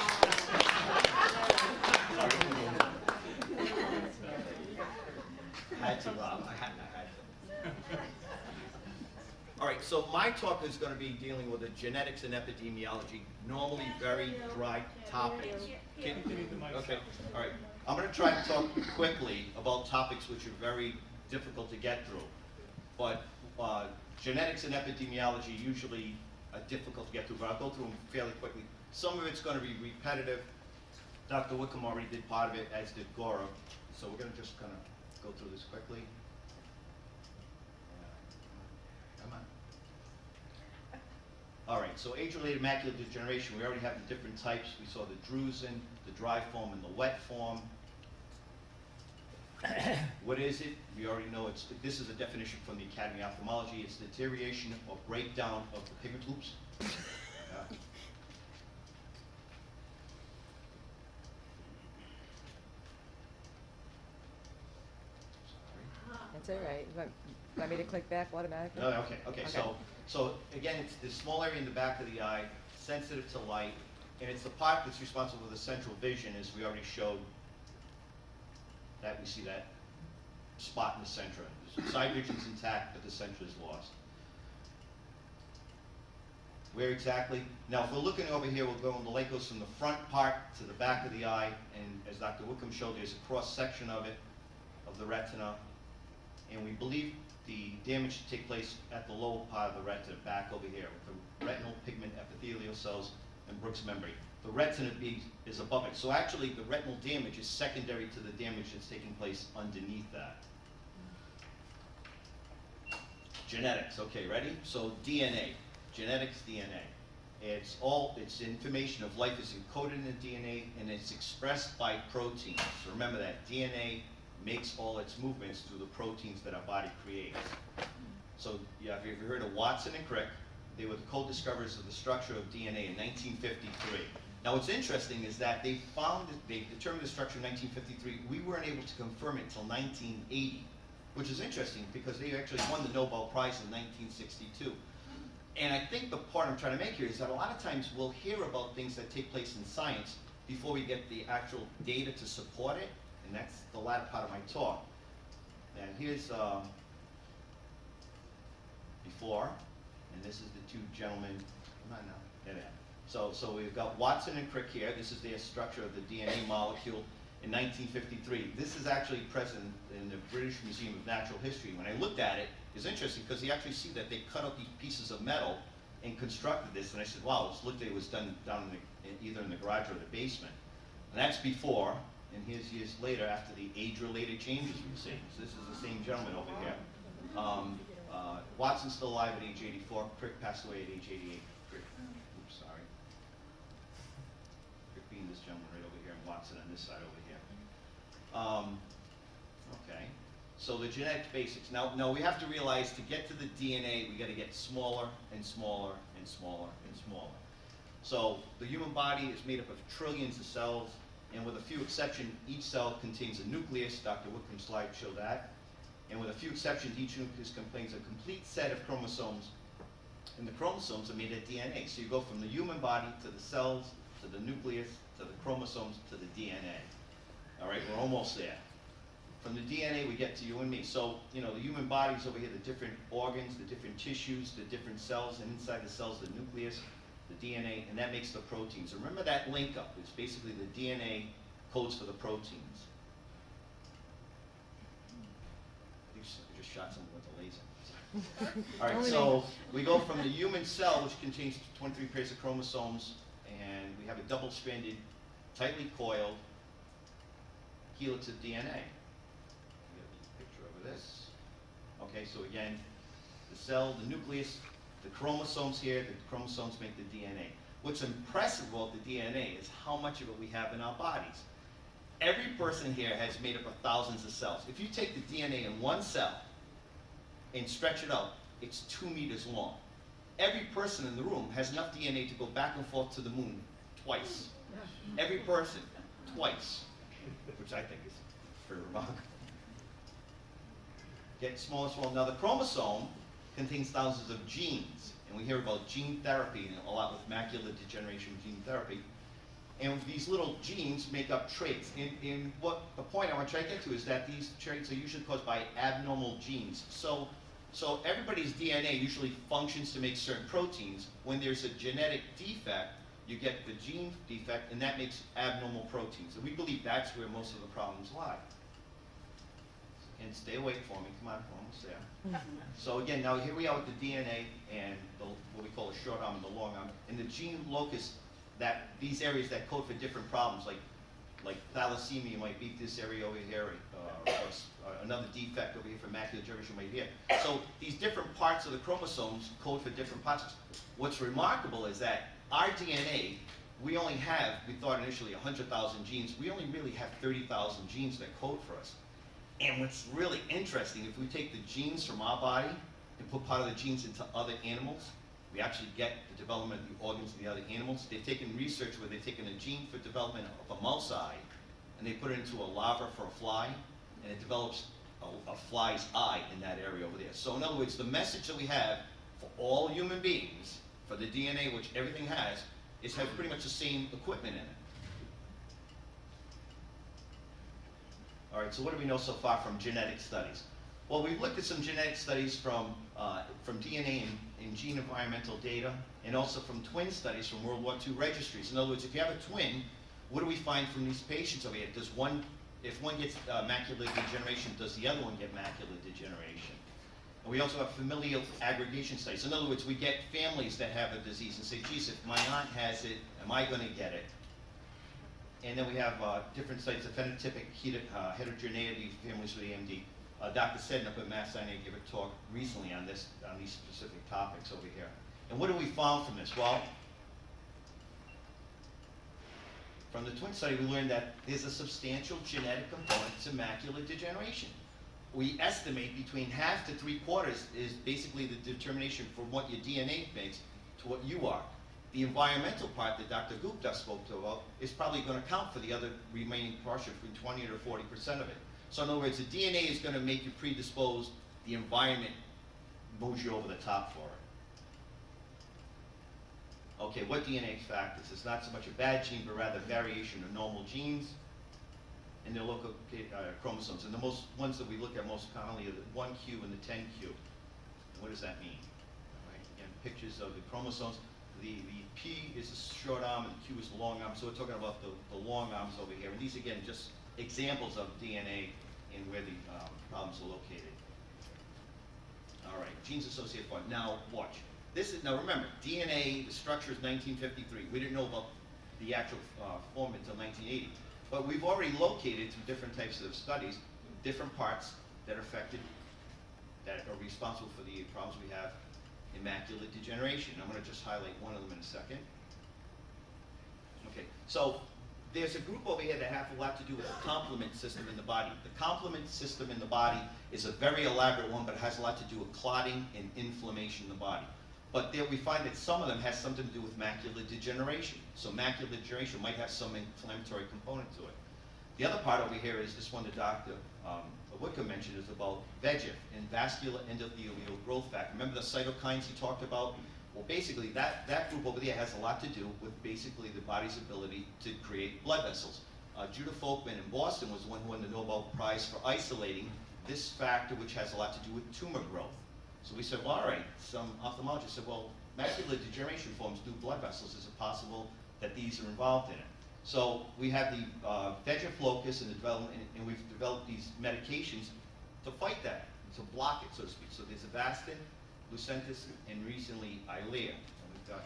Had to, I had to. All right, so my talk is going to be dealing with the genetics and epidemiology, normally very dry topics. Okay, all right. I'm going to try to talk quickly about topics which are very difficult to get through. But genetics and epidemiology usually are difficult to get through, but I'll go through them fairly quickly. Some of it's going to be repetitive. Dr. Wickham already did part of it, as did Gaurav. So we're going to just kind of go through this quickly. Come on. All right, so age-related macular degeneration, we already have the different types. We saw the drusen, the dry form, and the wet form. What is it? We already know this is a definition from the Academy of Ophthalmology. It's deterioration or breakdown of the pigment loops. That's all right. You want me to click back automatically? No, okay. So again, it's the small area in the back of the eye, sensitive to light, and it's the part that's responsible for the central vision, as we already showed. That we see that spot in the center. The side vision's intact, but the center is lost. Where exactly? Now, if we're looking over here, we'll go, and the light goes from the front part to the back of the eye, and as Dr. Wickham showed, there's a cross-section of it, of the retina, and we believe the damage to take place at the lower part of the retina, back over here, with the retinal pigment epithelial cells and Brooks membrane. The retina is above it. So actually, the retinal damage is secondary to the damage that's taking place underneath that. Genetics, okay, ready? So DNA, genetics, DNA. It's information of life is encoded in the DNA, and it's expressed by proteins. So remember that DNA makes all its movements through the proteins that our body creates. So yeah, have you ever heard of Watson and Crick? They were the co-discoverers of the structure of DNA in 1953. Now what's interesting is that they determined the structure in 1953. We weren't able to confirm it until 1980, which is interesting because they actually won the Nobel Prize in 1962. And I think the point I'm trying to make here is that a lot of times we'll hear about things that take place in science before we get the actual data to support it, and that's the latter part of my talk. And here's before, and this is the two gentlemen, come on now, there they are. So we've got Watson and Crick here. This is their structure of the DNA molecule in 1953. This is actually present in the British Museum of Natural History. When I looked at it, it's interesting because you actually see that they cut out these pieces of metal and constructed this. And I said, wow, it looked like it was done down either in the garage or the basement. And that's before, and here's years later after the age-related changes we see. So this is the same gentleman over here. Watson's still alive at age 84. Crick passed away at age 88. Crick, oops, sorry. Crick being this gentleman right over here, and Watson on this side over here. Okay, so the genetic basics. Now we have to realize to get to the DNA, we got to get smaller and smaller and smaller and smaller. So the human body is made up of trillions of cells, and with a few exceptions, each cell contains a nucleus. Dr. Whitcomb's slide showed that. And with a few exceptions, each nucleus contains a complete set of chromosomes, and the chromosomes are made of DNA. So you go from the human body to the cells, to the nucleus, to the chromosomes, to the DNA. All right, we're almost there. From the DNA, we get to you and me. So, you know, the human body's over here, the different organs, the different tissues, the different cells, and inside the cells, the nucleus, the DNA, and that makes the proteins. Remember that link up. It's basically the DNA codes for the proteins. I just shot someone with a laser. All right, so we go from the human cell, which contains 23 pairs of chromosomes, and we have a double-stranded, tightly coiled helix of DNA. Get a picture of this. Okay, so again, the cell, the nucleus, the chromosomes here, the chromosomes make the DNA. What's impressive about the DNA is how much of it we have in our bodies. Every person here has made up of thousands of cells. If you take the DNA in one cell and stretch it out, it's 2 meters long. Every person in the room has enough DNA to go back and forth to the moon twice. Every person, twice, which I think is pretty remarkable. Get smaller and smaller. Now the chromosome contains thousands of genes, and we hear about gene therapy a lot with macular degeneration gene therapy. And these little genes make up traits. And what the point I want to try to get to is that these traits are usually caused by abnormal genes. So everybody's DNA usually functions to make certain proteins. When there's a genetic defect, you get the gene defect, and that makes abnormal proteins. And we believe that's where most of the problems lie. And stay awake for me. Come on, we're almost there. So again, now here we are with the DNA and what we call the short arm and the long arm. And the gene locus, that these areas that code for different problems, like thalassemia might be this area over here, or another defect over here for macular degeneration right here. So these different parts of the chromosomes code for different parts. What's remarkable is that our DNA, we only have, we thought initially 100,000 genes, we only really have 30,000 genes that code for us. And what's really interesting, if we take the genes from our body and put part of the genes into other animals, we actually get the development of the organs of the other animals. They've taken research where they've taken a gene for development of a mouse eye, and they put it into a larva for a fly, and it develops a fly's eye in that area over there. So in other words, the message that we have for all human beings, for the DNA, which everything has, is have pretty much the same equipment in it. All right, so what do we know so far from genetic studies? Well, we've looked at some genetic studies from DNA and gene environmental data, and also from twin studies from World War II registries. In other words, if you have a twin, what do we find from these patients over here? Does one, if one gets macular degeneration, does the other one get macular degeneration? And we also have familial aggregation studies. In other words, we get families that have a disease and say, geez, if my aunt has it, am I going to get it? And then we have different studies of phenotypic heterogeneity families with AMD. Dr. Seddon up at Mass Sinai gave a talk recently on this, on these specific topics over here. And what have we found from this? Well, from the twin study, we learned that there's a substantial genetic component to macular degeneration. we estimate between half to 3/4 is basically the determination from what your DNA makes to what you are. The environmental part that Dr. Gupta spoke to about is probably going to count for the other remaining portion, between 20 to 40% of it. So in other words, the DNA is going to make you predisposed, the environment moves you over the top for it. Okay, what DNA factors? It's not so much a bad gene, but rather variation of normal genes and their local chromosomes. And the most ones that we look at most commonly are the 1q and the 10q. And what does that mean? All right, again, pictures of the chromosomes. The P is a short arm and Q is the long arm. So we're talking about the long arms over here. And these, again, just examples of DNA and where the problems are located. All right, genes associated with. Now, watch. Now remember, DNA, the structure is 1953. We didn't know about the actual form until 1980. But we've already located through different types of studies, different parts that are affected, that are responsible for the problems we have in macular degeneration. I'm going to just highlight one of them in a second. Okay, so there's a group over here that have a lot to do with the complement system in the body. The complement system in the body is a very elaborate one, but it has a lot to do with clotting and inflammation in the body. But there we find that some of them has something to do with macular degeneration. So macular degeneration might have some inflammatory component to it. The other part over here is this one that Dr. Wickham mentioned, is about VEGF and vascular endothelial growth factor. Remember the cytokines he talked about? Well, basically that group over there has a lot to do with basically the body's ability to create blood vessels. Judah Folkman in Boston was the one who won the Nobel Prize for isolating this factor, which has a lot to do with tumor growth. So we said, well, all right, some ophthalmologists said, well, macular degeneration forms new blood vessels. Is it possible that these are involved in it? So we have the VEGF locus in the development, and we've developed these medications to fight that, to block it, so to speak. So there's Avastin, Lucentis, and recently Eylea. And we've got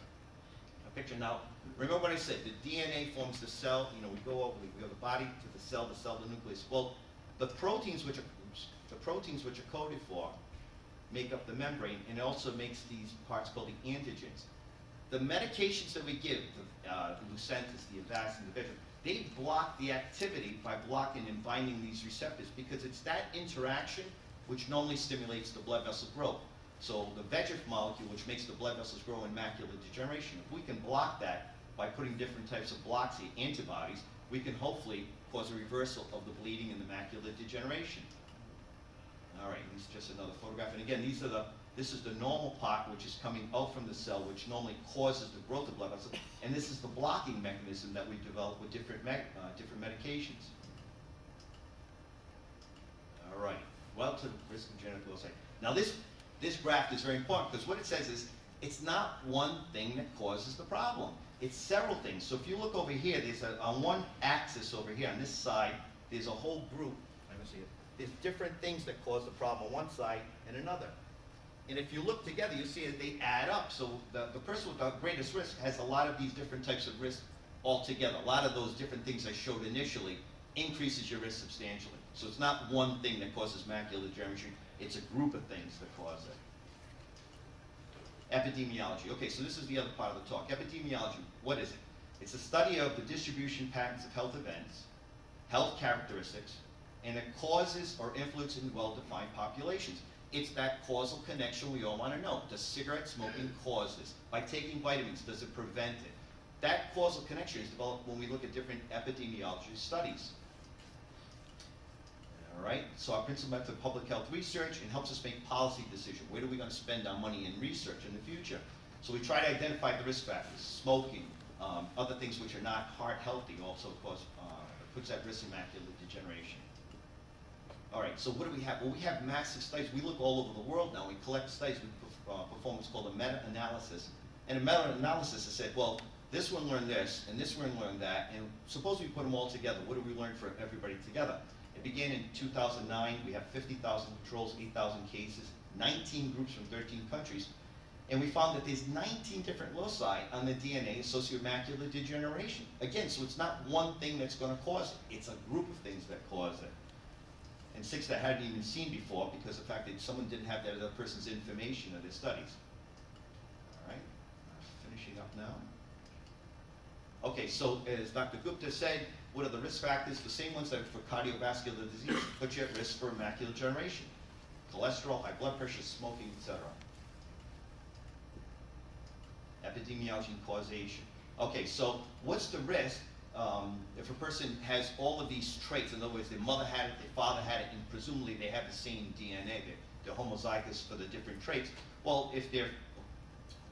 a picture now. Remember what I said, the DNA forms the cell. You know, we go the body to the cell, the nucleus. Well, the proteins which are coded for make up the membrane, and it also makes these parts called the antigens. The medications that we give, the Lucentis, the Avastin, the VEGF, they block the activity by blocking and binding these receptors, because it's that interaction which normally stimulates the blood vessel growth. So the VEGF molecule, which makes the blood vessels grow in macular degeneration, if we can block that by putting different types of blocks, the antibodies, we can hopefully cause a reversal of the bleeding and the macular degeneration. All right, this is just another photograph. And again, this is the normal part which is coming out from the cell, which normally causes the growth of blood vessels. And this is the blocking mechanism that we develop with different medications. All right, well, to the risk of genital illness. Now this graph is very important, because what it says is it's not one thing that causes the problem. It's several things. So if you look over here, there's on one axis over here, on this side, there's a whole group. Let me see it. There's different things that cause the problem on one side and another. And if you look together, you see that they add up. So the person with the greatest risk has a lot of these different types of risks all together. A lot of those different things I showed initially increases your risk substantially. So it's not one thing that causes macular degeneration. It's a group of things that cause it. Epidemiology. Okay, so this is the other part of the talk. Epidemiology, what is it? It's a study of the distribution patterns of health events, health characteristics, and the causes or influence in well-defined populations. It's that causal connection we all want to know. Does cigarette smoking cause this? By taking vitamins, does it prevent it? That causal connection is developed when we look at different epidemiology studies. All right, so our principal method of public health research, and helps us make policy decisions. Where are we going to spend our money in research in the future? So we try to identify the risk factors. Smoking, other things which are not heart healthy also puts at risk of macular degeneration. All right, so what do we have? Well, we have massive studies. We look all over the world now. We collect studies. We perform what's called a meta-analysis. And a meta-analysis has said, well, this one learned this, and this one learned that, and suppose we put them all together. What do we learn for everybody together? It began in 2009. We have 50,000 controls, 8,000 cases, 19 groups from 13 countries. And we found that there's 19 different loci on the DNA associated with macular degeneration. Again, so it's not one thing that's going to cause it. It's a group of things that cause it. And 6 that hadn't even seen before, because of the fact that someone didn't have that other person's information of their studies. All right, finishing up now. Okay, so as Dr. Gupta said, What are the risk factors? The same ones that are for cardiovascular disease put you at risk for macular degeneration. Cholesterol, high blood pressure, smoking, etc. Epidemiology and causation. Okay, so what's the risk if a person has all of these traits? In other words, their mother had it, their father had it, and presumably they have the same DNA. They're homozygous for the different traits. Well, if they're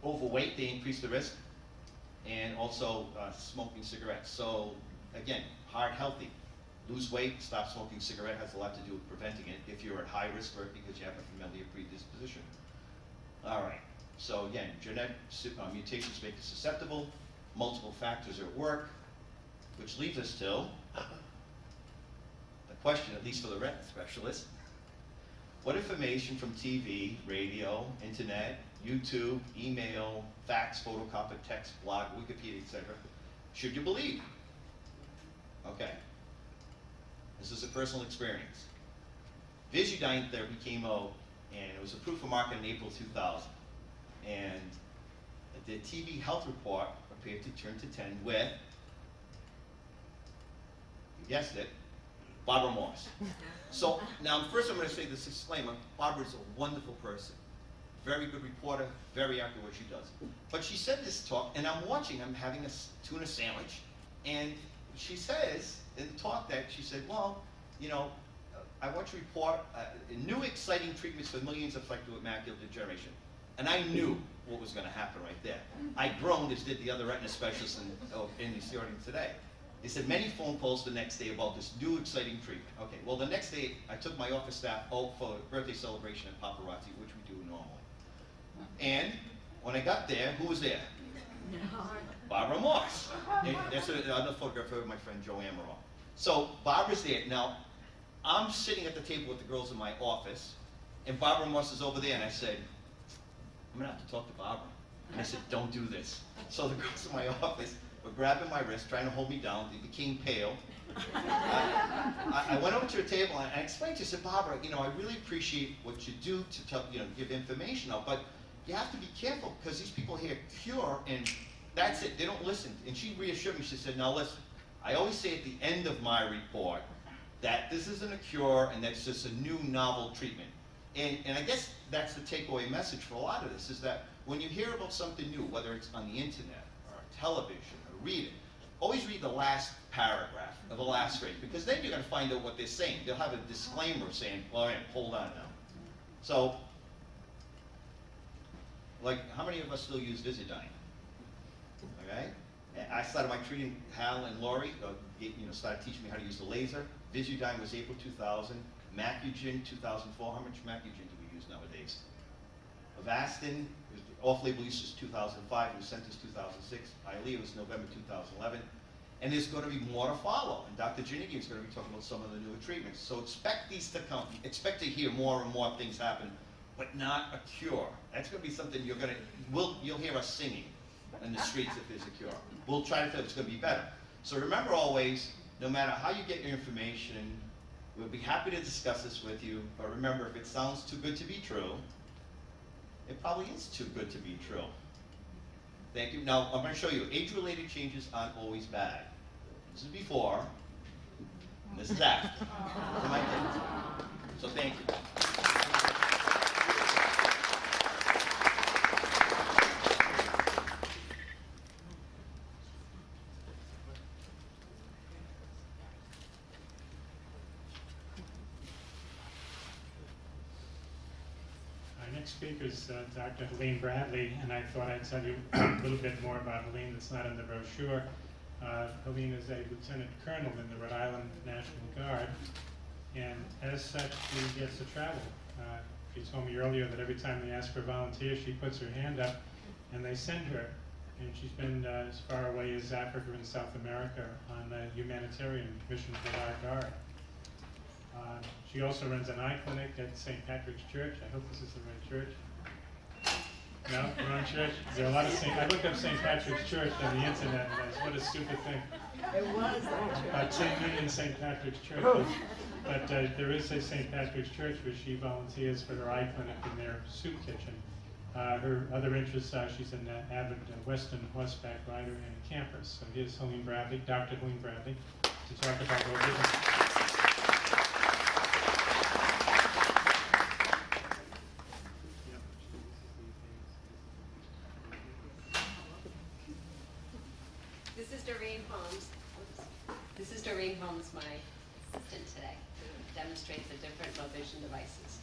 overweight, they increase the risk, and also smoking cigarettes. So again, heart healthy. Lose weight, stop smoking cigarette has a lot to do with preventing it if you're at high risk for it because you have a familial predisposition. All right, so again, genetic mutations make you susceptible, multiple factors are at work, which leads us to the question, at least for the retina specialist, what information from TV, radio, internet, YouTube, email, fax, photocopy, text, blog, Wikipedia, etc., should you believe? Okay. This is a personal experience. Visudyne therapy came out, and it was approved for market in April 2000. And the TV health report appeared to turn to 10 with, you guessed it, Barbara Morse. So now first I'm going to say this disclaimer, Barbara's a wonderful person. Very good reporter, very accurate what she does. But she said this talk, and I'm watching, I'm having a tuna sandwich, and she says in the talk that she said, well, you know, I want to report new exciting treatments for millions affected with macular degeneration. And I knew what was going to happen right there. I groaned, as did the other retina specialists in the audience today. They said many phone calls the next day about this new exciting treatment. Okay, well the next day I took my office staff out for a birthday celebration at Paparazzi, which we do normally. And when I got there, who was there? Barbara Morse. That's another photograph of my friend Joe Amaral. So Barbara's there. Now, I'm sitting at the table with the girls in my office, and Barbara Morse is over there, and I said, I'm going to have to talk to Barbara. And I said, don't do this. So the girls in my office were grabbing my wrist, trying to hold me down. They became pale. I went over to her table, and I explained to her, I said, Barbara, you know, I really appreciate what you do to tell, you know, give information out, but you have to be careful, because these people hear cure, and that's it, they don't listen. And she reassured me, she said, now listen, I always say at the end of my report that this isn't a cure, and that's just a new novel treatment. And I guess that's the takeaway message for a lot of this, is that when you hear about something new, whether it's on the internet, or television, or read it, always read the last paragraph, or the last phrase, because then you're going to find out what they're saying. They'll have a disclaimer saying, well, right, hold on now. So, like, how many of us still use Visudyne? Okay? I started my treating, Hal and Lori, started teaching me how to use the laser. Visudyne was April 2000. Macugen, 2004. How much Macugen do we use nowadays? Avastin, off-label use is 2005. Lucentis, 2006. Eylea was November 2011. And there's going to be more to follow. And Dr. Janicki is going to be talking about some of the newer treatments. So expect these to come. Expect to hear more and more things happen, but not a cure. That's going to be something you'll hear us singing in the streets if there's a cure. We'll try to tell you it's going to be better. So remember always, no matter how you get your information, we'll be happy to discuss this with you. But remember, if it sounds too good to be true, it probably is too good to be true. Thank you. Now, I'm going to show you, age-related changes aren't always bad. This is before, and this is after. Those are my kids. So thank you. Speaker is Dr. Helene Bradley, and I thought I'd tell you a little bit more about Helene that's not in the brochure. Helene is a lieutenant colonel in the Rhode Island National Guard, and as such, she gets to travel. She told me earlier that every time they ask for volunteers, she puts her hand up, and they send her. And she's been as far away as Africa and South America on a humanitarian mission for our Guard. She also runs an eye clinic at St. Patrick's Church. I hope this is the right church. No, wrong church? There are a lot of I looked up St. Patrick's Church on the internet, and what a stupid thing. It was that church. About 10 million St. Patrick's churches. But there is a St. Patrick's Church where she volunteers for her eye clinic in their soup kitchen. Her other interests are she's an avid Western horseback rider and camper. So here's Helene Bradley, Dr. Helene Bradley. to talk about low vision. This is Doreen Holmes, my assistant today, to demonstrate the different low vision devices.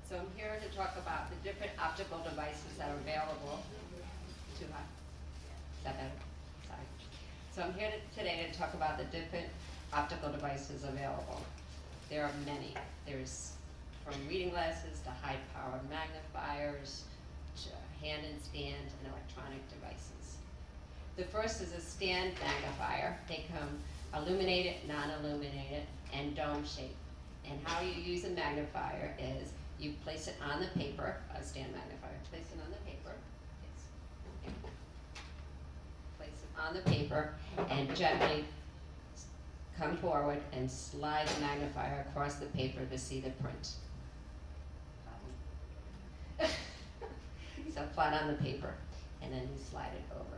So I'm here to talk about the different optical devices that are available. Too high? Is that better? Sorry. So I'm here today to talk about the different optical devices available. There are many. There's from reading glasses to high-powered magnifiers, to hand and stand, and electronic devices. The first is a stand magnifier. They come illuminated, non-illuminated, and dome shaped. And how you use a magnifier is you place it on the paper, a stand magnifier, place it on the paper. Yes. Place it on the paper and gently come forward and slide the magnifier across the paper to see the print. So flat on the paper, and then you slide it over.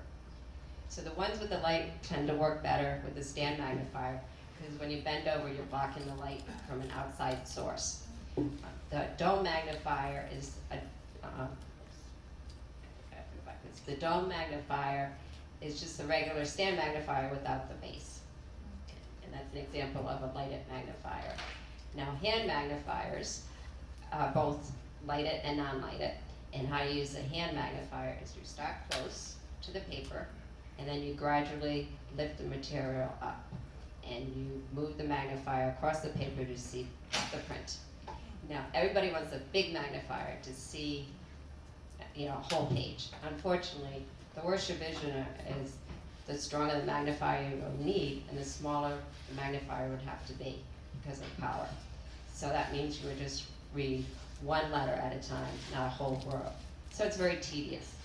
So the ones with the light tend to work better with the stand magnifier, because when you bend over, you're blocking the light from an outside source. The dome magnifier is the dome magnifier is just the regular stand magnifier without the base. And that's an example of a lighted magnifier. Now hand magnifiers are both lighted and non-lighted. And how you use a hand magnifier is you start close to the paper, and then you gradually lift the material up. And you move the magnifier across the paper to see the print. Now, everybody wants a big magnifier to see, a whole page. Unfortunately, the worse your vision is, the stronger the magnifier you will need, and the smaller the magnifier would have to be because of power. So that means you would just read one letter at a time, not a whole world. So it's very tedious.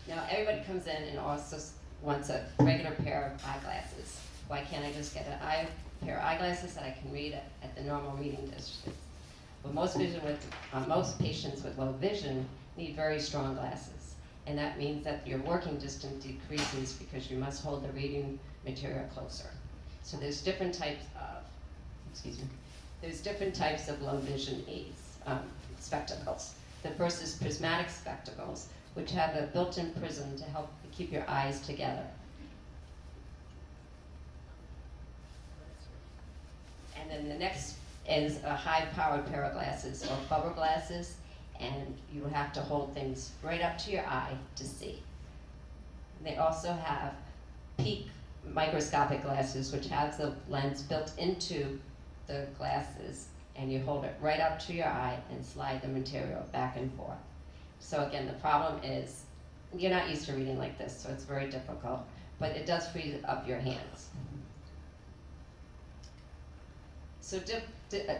Now everybody comes in and also wants a regular pair of eyeglasses. Why can't I just get a pair of eyeglasses that I can read at the normal reading distance? Well, most patients with low vision need very strong glasses. And that means that your working distance decreases because you must hold the reading material closer. So there's different types of low vision aids, spectacles. The first is prismatic spectacles, which have a built-in prism to help keep your eyes together. And then the next is a high-powered pair of glasses, or bubble glasses, and you have to hold things right up to your eye to see. And they also have peak microscopic glasses, which have the lens built into the glasses, and you hold it right up to your eye and slide the material back and forth. So again, the problem is you're not used to reading like this, so it's very difficult, but it does free up your hands. So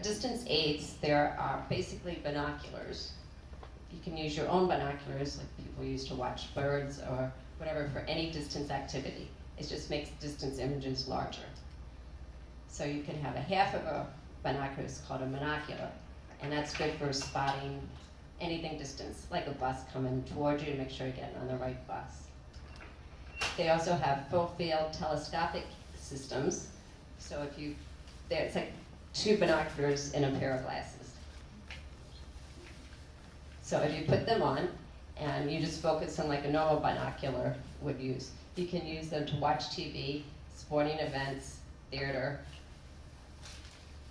distance aids, there are basically binoculars. You can use your own binoculars, like people use to watch birds or whatever, for any distance activity. It just makes distance images larger. So you can have a half of a binocular, it's called a monocular, and that's good for spotting anything distance, like a bus coming towards you to make sure you're getting on the right bus. They also have full field telescopic systems. So it's like two binoculars in a pair of glasses. So if you put them on and you just focus on like a normal binocular would use, you can use them to watch TV, sporting events, theater.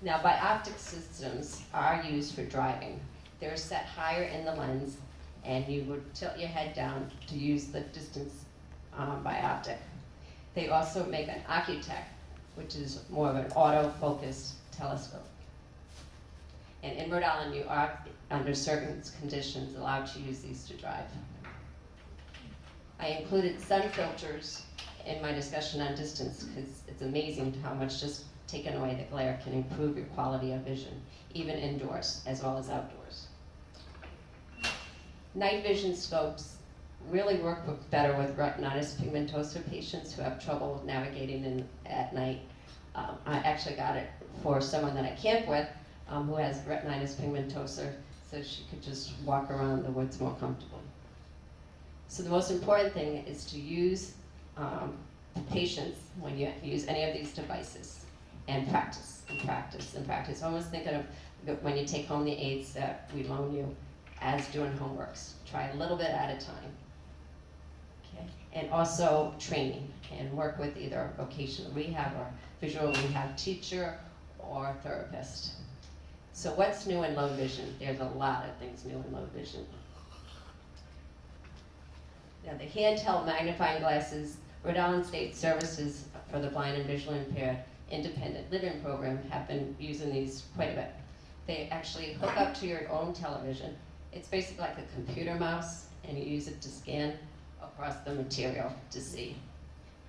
Now, bioptic systems are used for driving. They're set higher in the lens, and you would tilt your head down to use the distance bioptic. They also make an Ocutech, which is more of an auto-focused telescope. And in Rhode Island, you are, under certain conditions, allowed to use these to drive. I included sun filters in my discussion on distance because it's amazing how much just taking away the glare can improve your quality of vision, even indoors as well as outdoors. Night vision scopes really work better with retinitis pigmentosa patients who have trouble navigating at night. I actually got it for someone that I camp with who has retinitis pigmentosa, so she could just walk around the woods more comfortably. So the most important thing is to use patience when you use any of these devices, and practice, and practice, and practice. Almost think of when you take home the aids that we loan you as doing homeworks. Try a little bit at a time. Okay? And also training, and work with either a vocational rehab or visual rehab teacher or therapist. So what's new in low vision? There's a lot of things new in low vision. Now the handheld magnifying glasses, Rhode Island State Services for the Blind and Visually Impaired Independent Living Program have been using these quite a bit. They actually hook up to your own television. It's basically like a computer mouse, and you use it to scan across the material to see.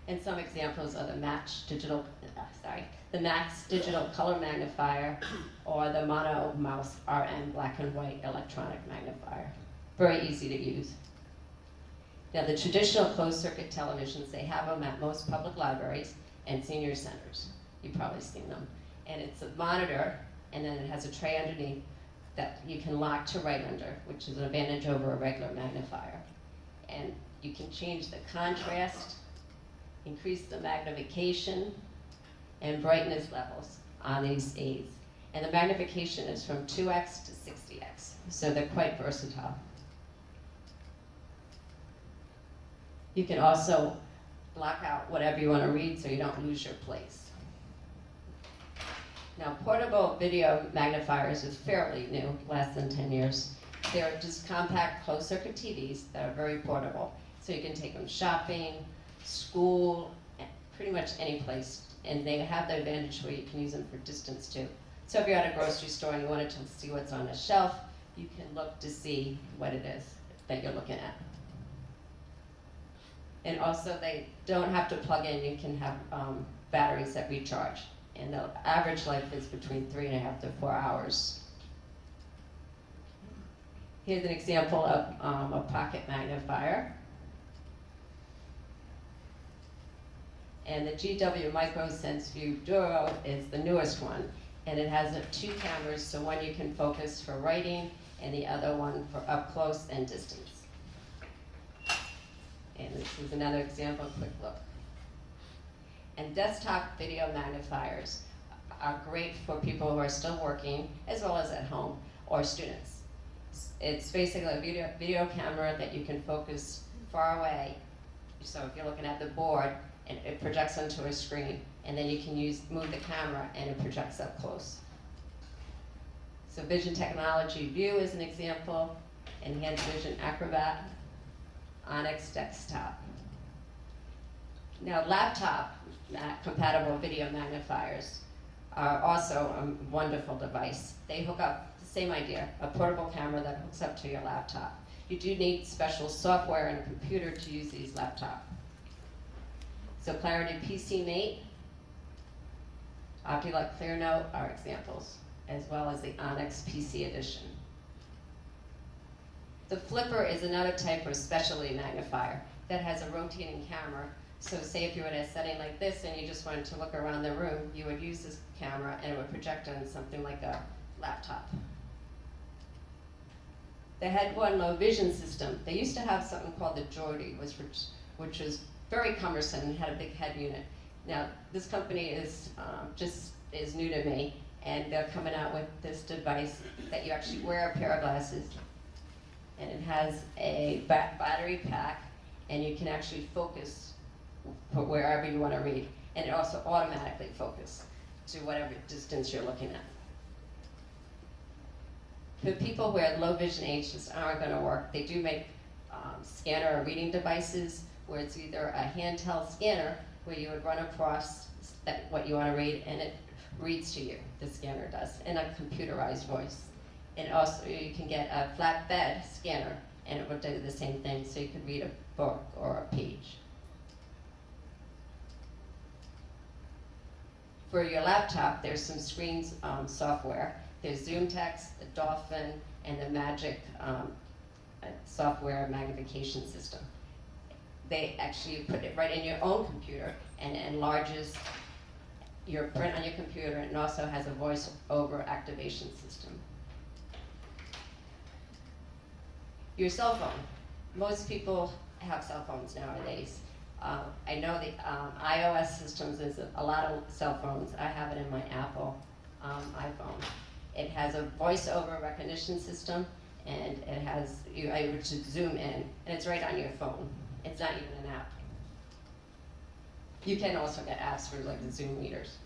And some examples are the Max Digital Color Magnifier or the Mono Mouse RN Black and White Electronic Magnifier. Very easy to use. Now the traditional closed-circuit televisions, they have them at most public libraries and senior centers. You've probably seen them. And it's a monitor, and then it has a tray underneath that you can lock to right under, which is an advantage over a regular magnifier. And you can change the contrast, increase the magnification, and brightness levels on these aids. And the magnification is from 2x to 60x, so they're quite versatile. You can also block out whatever you want to read so you don't lose your place. Now, portable video magnifiers is fairly new, less than 10 years. They're just compact closed-circuit TVs that are very portable. So you can take them shopping, school, pretty much any place. And they have the advantage where you can use them for distance too. So if you're at a grocery store and you wanted to see what's on a shelf, you can look to see what it is that you're looking at. And also they don't have to plug in, you can have batteries that recharge. And the average life is between 3.5 to 4 hours. Here's an example of a pocket magnifier. And the GW MicroSense View Duro is the newest one. And it has 2 cameras, so one you can focus for writing and the other one for up close and distance. And this is another example, quick look. And desktop video magnifiers are great for people who are still working, as well as at home, or students. It's basically a video camera that you can focus far away. So if you're looking at the board, and it projects onto a screen, and then you can move the camera and it projects up close. So Vision Technology View is an example, Enhanced Vision Acrobat, Onyx Desktop. Now laptop compatible video magnifiers are also a wonderful device. They hook up, the same idea, a portable camera that hooks up to your laptop. You do need special software and a computer to use these laptops. So Clarity PC Mate, OptiLite ClearNote are examples, as well as the Onyx PC Edition. The flipper is another type of specialty magnifier that has a rotating camera. So say if you were in a setting like this and you just wanted to look around the room, you would use this camera and it would project on something like a laptop. The Head One Low Vision System, they used to have something called the Geordie, which was very cumbersome and had a big head unit. Now, this company is new to me, and they're coming out with this device that you actually wear a pair of glasses, and it has a battery pack, and you can actually focus for wherever you want to read, and it also automatically focuses to whatever distance you're looking at. For people where low vision aids just aren't going to work, they do make scanner or reading devices where it's either a handheld scanner where you would run across what you want to read and it reads to you, the scanner does, in a computerized voice. And also you can get a flatbed scanner and it will do the same thing, so you could read a book or a page. For your laptop, there's some screens software. There's ZoomText, the Dolphin, and the Magic software magnification system. They actually put it right in your own computer and enlarges your print on your computer, and also has a voice-over activation system. Your cell phone. Most people have cell phones nowadays. I know the iOS systems is a lot of cell phones. I have it in my Apple iPhone. It has a voice-over recognition system, and it has, you're able to zoom in, and it's right on your phone. It's not even an app. You can also get apps for like the Zoom readers.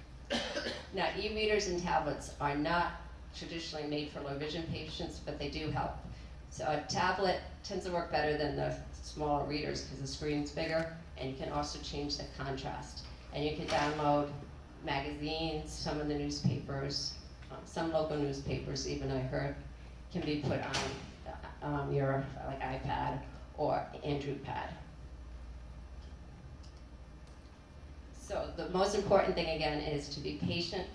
Now, e-readers and tablets are not traditionally made for low vision patients, but they do help. So a tablet tends to work better than the smaller readers because the screen's bigger, and you can also change the contrast. And you can download magazines, some of the newspapers, some local newspapers even I heard can be put on your like iPad or Android pad. So the most important thing again is to be patient.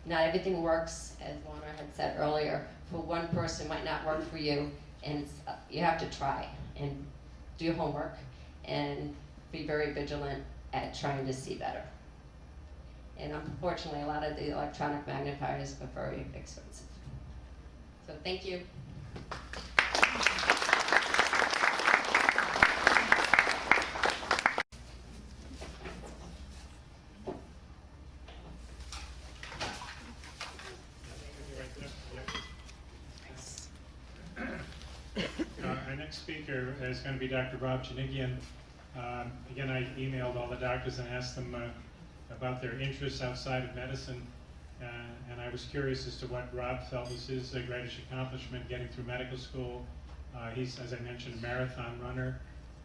Not everything works, as Lorna had said earlier. For one person, it might not work for you, and you have to try and do your homework and be very vigilant at trying to see better. And unfortunately, a lot of the electronic magnifiers are very expensive. So thank you. Our next speaker is going to be Dr. Rob Chanigian. Again, I emailed all the doctors and asked them about their interests outside of medicine, and I was curious as to what Rob felt was his greatest accomplishment getting through medical school. He's, as I mentioned, a marathon runner,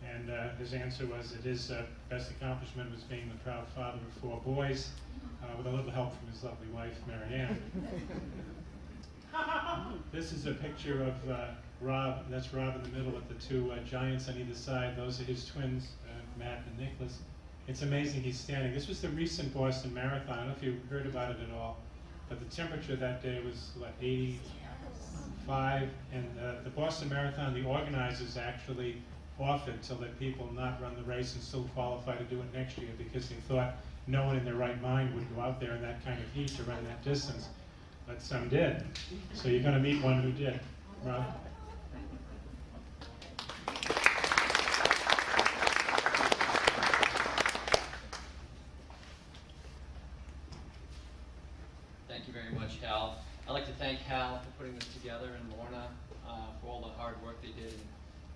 and his answer was that his best accomplishment was being the proud father of 4 boys, with a little help from his lovely wife, Marianne. This is a picture of Rob. That's Rob in the middle with the 2 giants on either side. Those are his twins, Matt and Nicholas. It's amazing he's standing. This was the recent Boston Marathon. I don't know if you heard about it at all, but the temperature that day was, what, 85? And the Boston Marathon, the organizers actually offered to let people not run the race and still qualify to do it next year because they thought no one in their right mind would go out there in that kind of heat to run that distance. But some did. So you're going to meet one who did. Rob? Thank you very much, Hal. I'd like to thank Hal for putting this together and Lorna for all the hard work they did in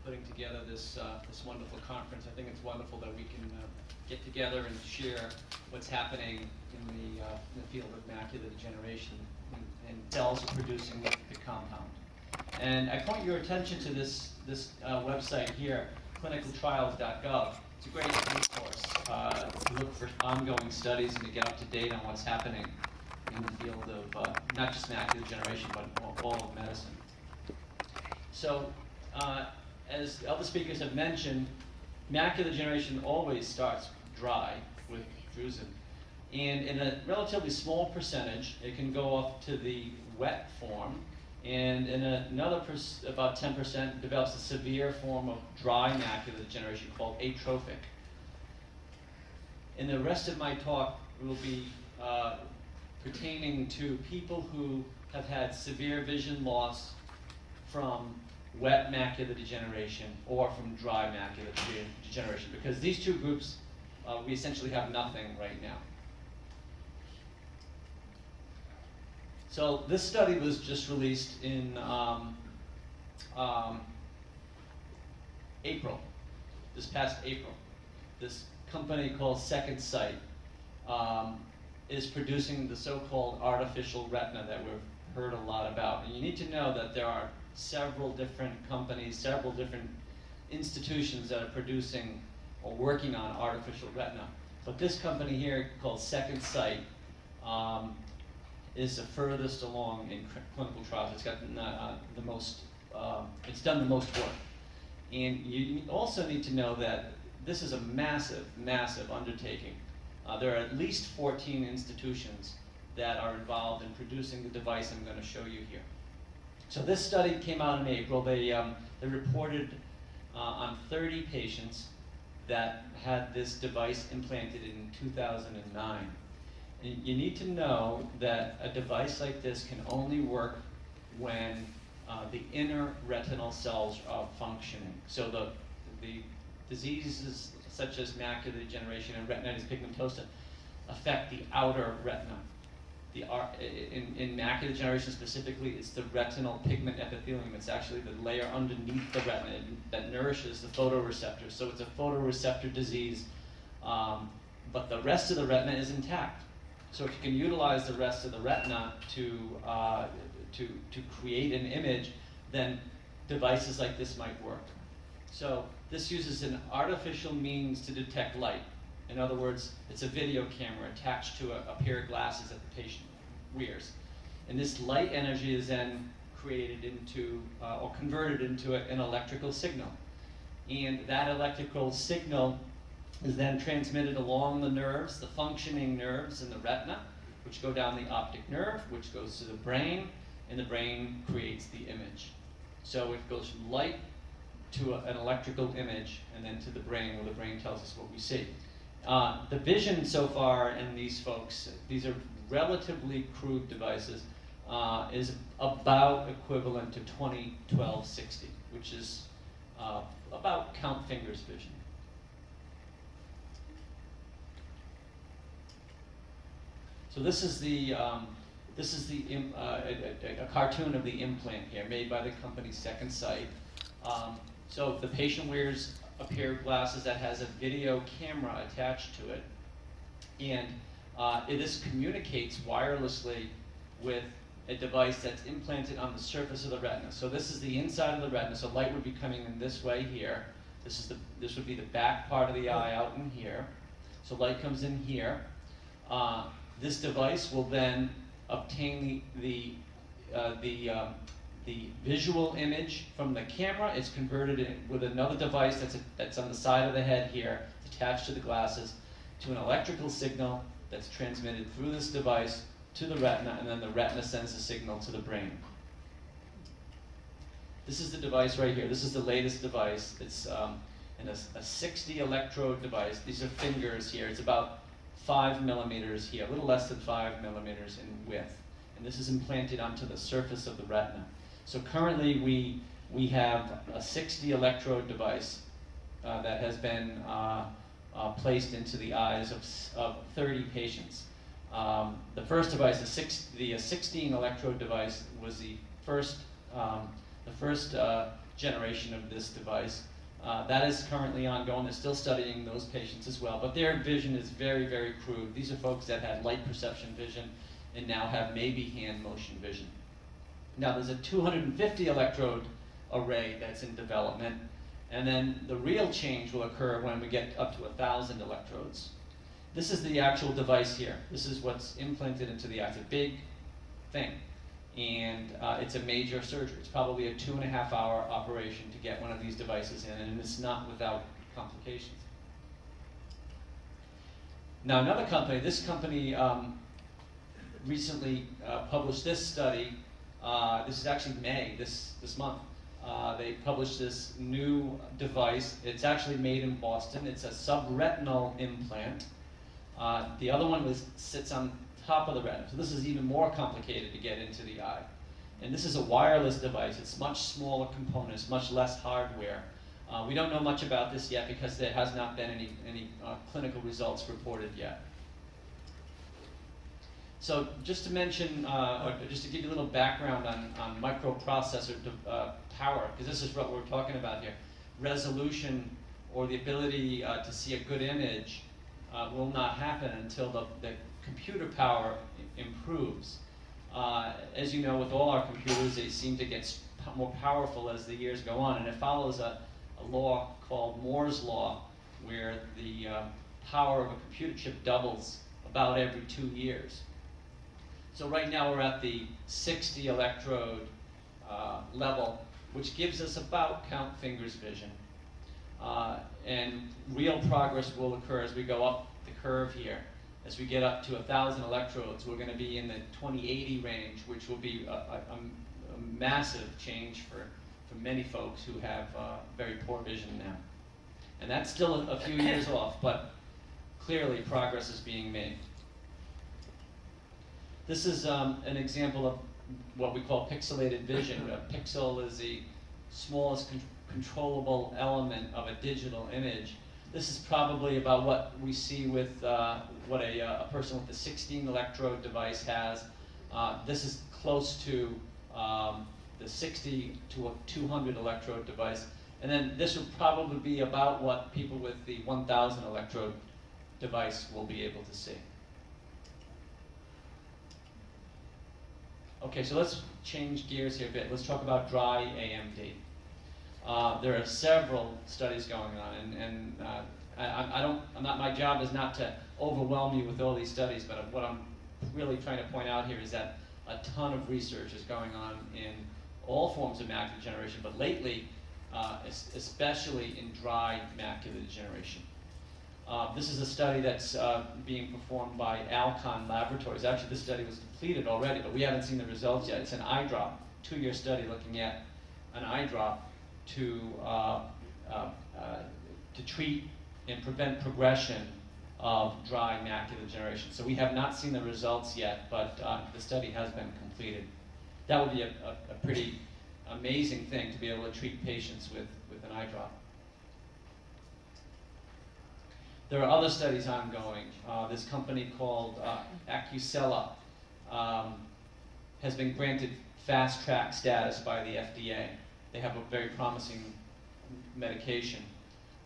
putting together this wonderful conference. I think it's wonderful that we can get together and share what's happening in the field of macular degeneration and cells are producing the compound. And I point your attention to this website here, clinicaltrials.gov. It's a great resource to look for ongoing studies and to get up to date on what's happening in the field of not just macular degeneration, but all of medicine. So, as other speakers have mentioned, macular degeneration always starts dry with drusen. And in a relatively small percentage, it can go up to the wet form, and in another about 10% develops a severe form of dry macular degeneration called atrophic. And the rest of my talk will be pertaining to people who have had severe vision loss from wet macular degeneration or from dry macular degeneration, because these 2 groups, we essentially have nothing right now. So this study was just released in April, this past April. This company called Second Sight is producing the so-called artificial retina that we've heard a lot about. And you need to know that there are several different companies, several different institutions that are producing or working on artificial retina. But this company here called Second Sight is the furthest along in clinical trials. It's got the most, it's done the most work. And you also need to know that this is a massive, massive undertaking. There are at least 14 institutions that are involved in producing the device I'm going to show you here. So this study came out in April. They reported on 30 patients that had this device implanted in 2009. And you need to know that a device like this can only work when the inner retinal cells are functioning. So the diseases such as macular degeneration and retinitis pigmentosa affect the outer retina. In macular degeneration specifically, it's the retinal pigment epithelium. It's actually the layer underneath the retina that nourishes the photoreceptors. So it's a photoreceptor disease, but the rest of the retina is intact. So if you can utilize the rest of the retina to create an image, then devices like this might work. So this uses an artificial means to detect light. In other words, it's a video camera attached to a pair of glasses that the patient wears. And this light energy is then created into, or converted into an electrical signal. And that electrical signal is then transmitted along the nerves, the functioning nerves in the retina, which go down the optic nerve, which goes to the brain, and the brain creates the image. So it goes from light to an electrical image, and then to the brain, where the brain tells us what we see. The vision so far in these folks, these are relatively crude devices, is about equivalent to 20/12/60, which is about count fingers vision. So this is a cartoon of the implant here, made by the company Second Sight. So the patient wears a pair of glasses that has a video camera attached to it, and this communicates wirelessly with a device that's implanted on the surface of the retina. So this is the inside of the retina, so light would be coming in this way here. This would be the back part of the eye out in here. So light comes in here. This device will then obtain the visual image from the camera. It's converted with another device that's on the side of the head here, attached to the glasses, to an electrical signal that's transmitted through this device to the retina, and then the retina sends a signal to the brain. This is the device right here. This is the latest device. It's a 60 electrode device. These are fingers here. It's about 5 millimeters here, a little less than 5 millimeters in width. And this is implanted onto the surface of the retina. So currently we have a 60 electrode device that has been placed into the eyes of 30 patients. The first device, the 16 electrode device, was the first generation of this device. That is currently ongoing. They're still studying those patients as well, but their vision is very, very crude. These are folks that had light perception vision and now have maybe hand motion vision. Now there's a 250 electrode array that's in development, and then the real change will occur when we get up to 1,000 electrodes. This is the actual device here. This is what's implanted into the eye. It's a big thing, and it's a major surgery. It's probably a 2.5-hour operation to get one of these devices in, and it's not without complications. Now another company, this company recently published this study. This is actually May, this month. They published this new device. It's actually made in Boston. It's a subretinal implant. The other one sits on top of the retina. So this is even more complicated to get into the eye. And this is a wireless device. It's much smaller components, much less hardware. We don't know much about this yet because there has not been any clinical results reported yet. So just to mention, or just to give you a little background on microprocessor power, because this is what we're talking about here. Resolution, or the ability to see a good image, will not happen until the computer power improves. As you know, with all our computers, they seem to get more powerful as the years go on, and it follows a law called Moore's Law, where the power of a computer chip doubles about every 2 years. So right now we're at the 60 electrode level, which gives us about count fingers vision. And real progress will occur as we go up the curve here. As we get up to 1,000 electrodes, we're going to be in the 20/80 range, which will be a massive change for many folks who have very poor vision now. And that's still a few years off, but clearly progress is being made. This is an example of what we call pixelated vision. A pixel is the smallest controllable element of a digital image. This is probably about what we see with what a person with a 16 electrode device has. This is close to the 60 to a 200 electrode device. And then this would probably be about what people with the 1,000 electrode device will be able to see. Okay, so let's change gears here a bit. Let's talk about dry AMD. There are several studies going on, and my job is not to overwhelm you with all these studies, but what I'm really trying to point out here is that a ton of research is going on in all forms of macular degeneration, but lately, especially in dry macular degeneration. This is a study that's being performed by Alcon Laboratories. Actually, this study was completed already, but we haven't seen the results yet. It's an eye drop, 2-year study looking at an eye drop to treat and prevent progression of dry macular degeneration. So we have not seen the results yet, but the study has been completed. That would be a pretty amazing thing to be able to treat patients with an eye drop. There are other studies ongoing. This company called Acucella has been granted fast track status by the FDA. They have a very promising medication.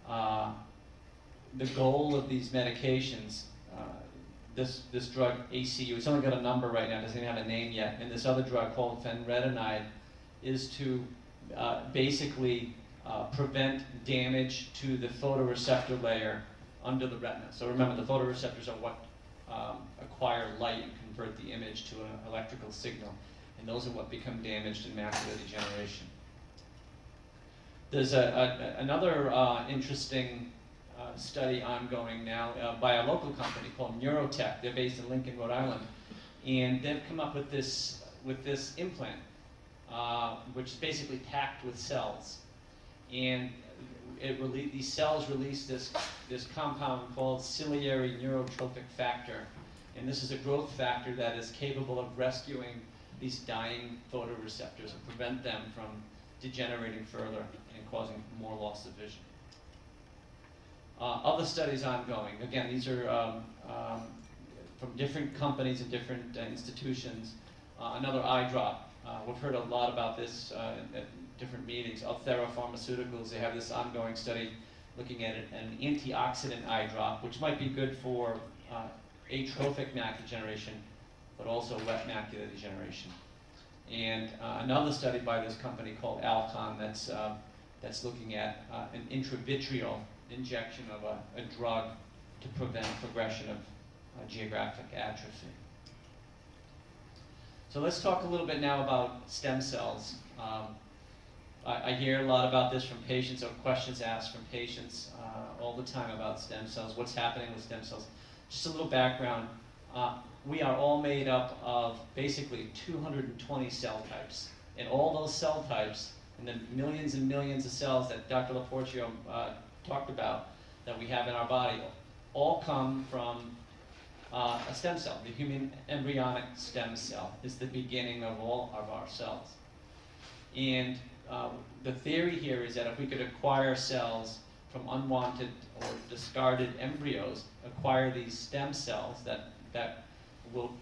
The goal of these medications, this drug ACU, it's only got a number right now, it doesn't even have a name yet, and this other drug called fenretinide is to basically prevent damage to the photoreceptor layer under the retina. So remember, the photoreceptors are what acquire light and convert the image to an electrical signal, and those are what become damaged in macular degeneration. There's another interesting study ongoing now by a local company called Neurotech. They're based in Lincoln, Rhode Island, and they've come up with this implant, which is basically packed with cells, and these cells release this compound called ciliary neurotrophic factor, and this is a growth factor that is capable of rescuing these dying photoreceptors and prevent them from degenerating further and causing more loss of vision. Other studies ongoing. Again, these are from different companies and different institutions. Another eye drop. We've heard a lot about this at different meetings. Althera Pharmaceuticals, they have this ongoing study looking at an antioxidant eye drop, which might be good for atrophic macular degeneration, but also wet macular degeneration. And another study by this company called Alcon that's looking at an intravitreal injection of a drug to prevent progression of geographic atrophy. So let's talk a little bit now about stem cells. I hear a lot about this from patients, or questions asked from patients all the time about stem cells, what's happening with stem cells. Just a little background. We are all made up of basically 220 cell types. And all those cell types, and the millions and millions of cells that Dr. Laporcio talked about that we have in our body, all come from a stem cell. The human embryonic stem cell is the beginning of all of our cells. And the theory here is that if we could acquire cells from unwanted or discarded embryos, acquire these stem cells that will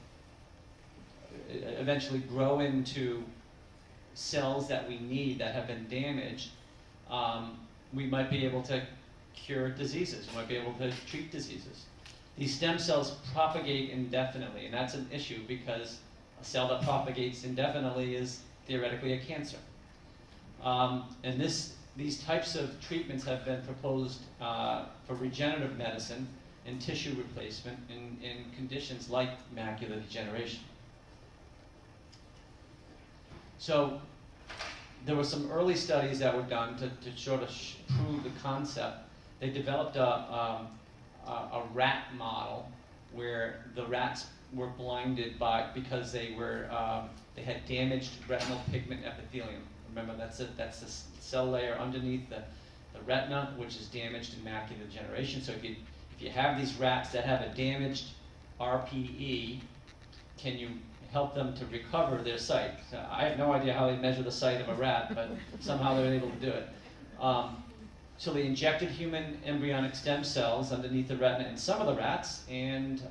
eventually grow into cells that we need that have been damaged, we might be able to cure diseases. We might be able to treat diseases. These stem cells propagate indefinitely, and that's an issue because a cell that propagates indefinitely is theoretically a cancer. And these types of treatments have been proposed for regenerative medicine and tissue replacement in conditions like macular degeneration. So there were some early studies that were done to sort of prove the concept. They developed a rat model where the rats were blinded because they had damaged retinal pigment epithelium. Remember, that's the cell layer underneath the retina, which is damaged in macular degeneration. So if you have these rats that have a damaged RPE, can you help them to recover their sight. So I have no idea how they measure the sight of a rat, but somehow they're able to do it. So they injected human embryonic stem cells underneath the retina in some of the rats, and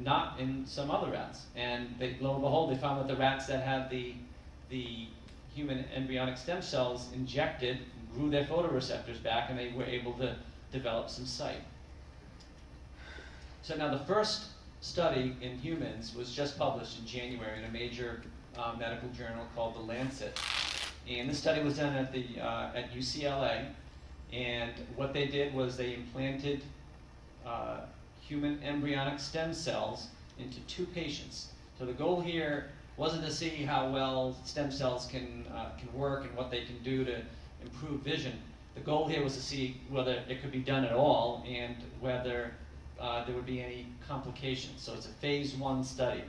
not in some other rats. And lo and behold, they found that the rats that had the human embryonic stem cells injected grew their photoreceptors back, and they were able to develop some sight. So now the first study in humans was just published in January in a major medical journal called The Lancet. And this study was done at UCLA. And what they did was they implanted human embryonic stem cells into 2 patients. So the goal here wasn't to see how well stem cells can work and what they can do to improve vision. The goal here was to see whether it could be done at all and whether there would be any complications. So it's a phase 1 study.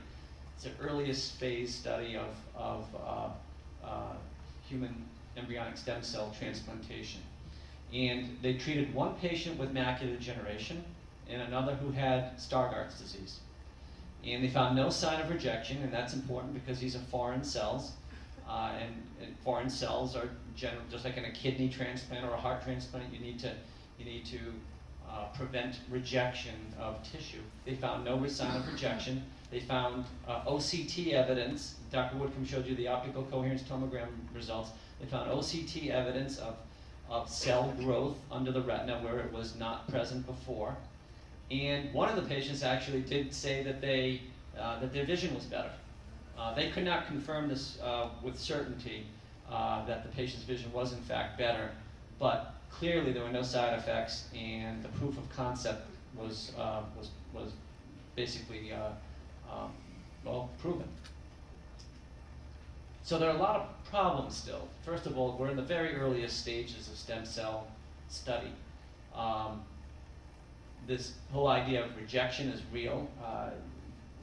It's the earliest phase study of human embryonic stem cell transplantation. And they treated 1 patient with macular degeneration and another who had Stargardt's disease. And they found no sign of rejection, and that's important because these are foreign cells. And foreign cells are just like in a kidney transplant or a heart transplant. You need to prevent rejection of tissue. They found no sign of rejection. They found OCT evidence. Dr. Woodcomb showed you the optical coherence tomogram results. They found OCT evidence of cell growth under the retina where it was not present before. And one of the patients actually did say that that their vision was better. They could not confirm this with certainty that the patient's vision was in fact better, but clearly there were no side effects, and the proof of concept was basically well proven. So there are a lot of problems still. First of all, we're in the very earliest stages of stem cell study. This whole idea of rejection is real.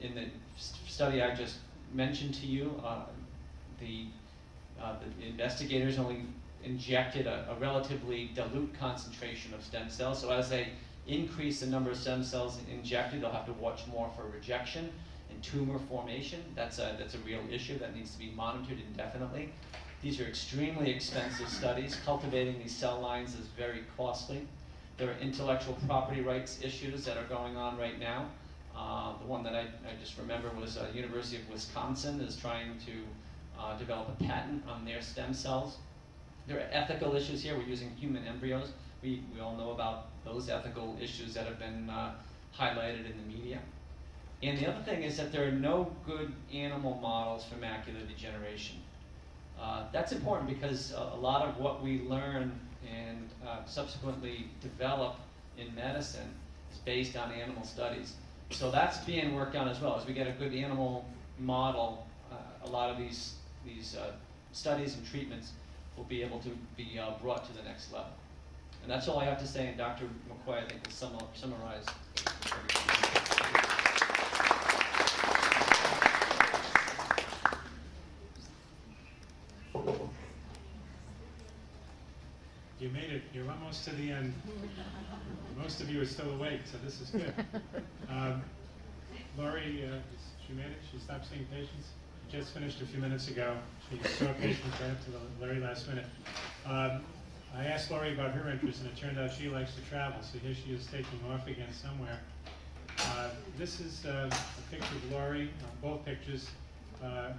In the study I just mentioned to you, the investigators only injected a relatively dilute concentration of stem cells. So as they increase the number of stem cells injected, they'll have to watch more for rejection and tumor formation. That's a real issue that needs to be monitored indefinitely. These are extremely expensive studies. Cultivating these cell lines is very costly. There are intellectual property rights issues that are going on right now. The one that I just remember was University of Wisconsin is trying to develop a patent on their stem cells. There are ethical issues here. We're using human embryos. We all know about those ethical issues that have been highlighted in the media. And the other thing is that there are no good animal models for macular degeneration. That's important because a lot of what we learn and subsequently develop in medicine is based on animal studies. So that's being worked on as well. As we get a good animal model, a lot of these studies and treatments will be able to be brought to the next level. And that's all I have to say, and Dr. McCoy, I think, will summarize everything. You made it. You're almost to the end. Most of you are still awake, so this is good. Lori, she made it. She stopped seeing patients. She just finished a few minutes ago. She saw patients right up to the very last minute. I asked Lori about her interest, and it turned out she likes to travel, so here she is taking off again somewhere. This is a picture of Lori, both pictures,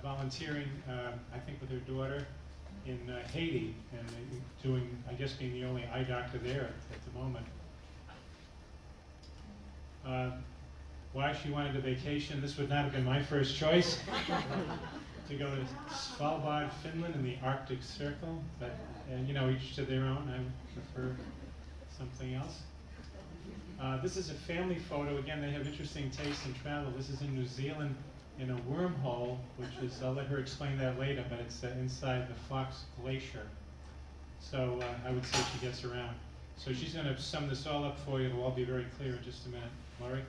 volunteering, I think with her daughter, in Haiti, and doing, I guess, being the only eye doctor there at the moment. Why she wanted a vacation, this would not have been my first choice, to go to Svalbard, Finland, in the Arctic Circle, but you know, each to their own. I would prefer something else. This is a family photo. Again, they have interesting tastes in travel. This is in New Zealand, in a wormhole, which is, I'll let her explain that later, but it's inside the Fox Glacier. So I would say she gets around. So she's going to sum this all up for you. It'll all be very clear in just a minute. Laurie?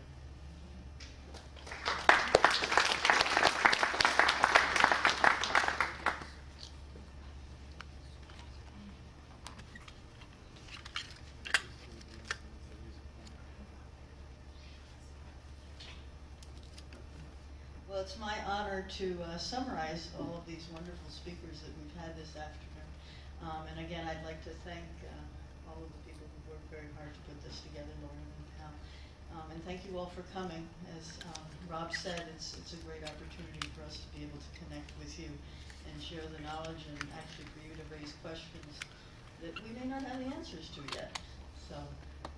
Well, it's my honor to summarize all of these wonderful speakers that we've had this afternoon. And again, I'd like to thank all of the people who worked very hard to put this together, Lauren and Hal. And thank you all for coming. As Rob said, it's a great opportunity for us to be able to connect with you and share the knowledge, and actually for you to raise questions that we may not have the answers to yet. So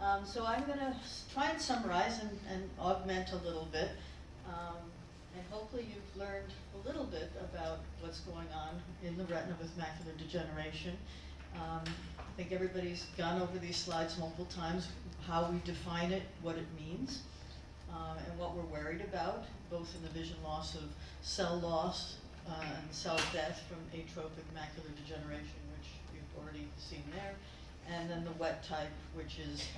I'm going to try and summarize and augment a little bit. And hopefully you've learned a little bit about what's going on in the retina with macular degeneration. I think everybody's gone over these slides multiple times, how we define it, what it means, and what we're worried about, both in the vision loss of cell loss and cell death from atrophic macular degeneration, which you've already seen there, and then the wet type, which is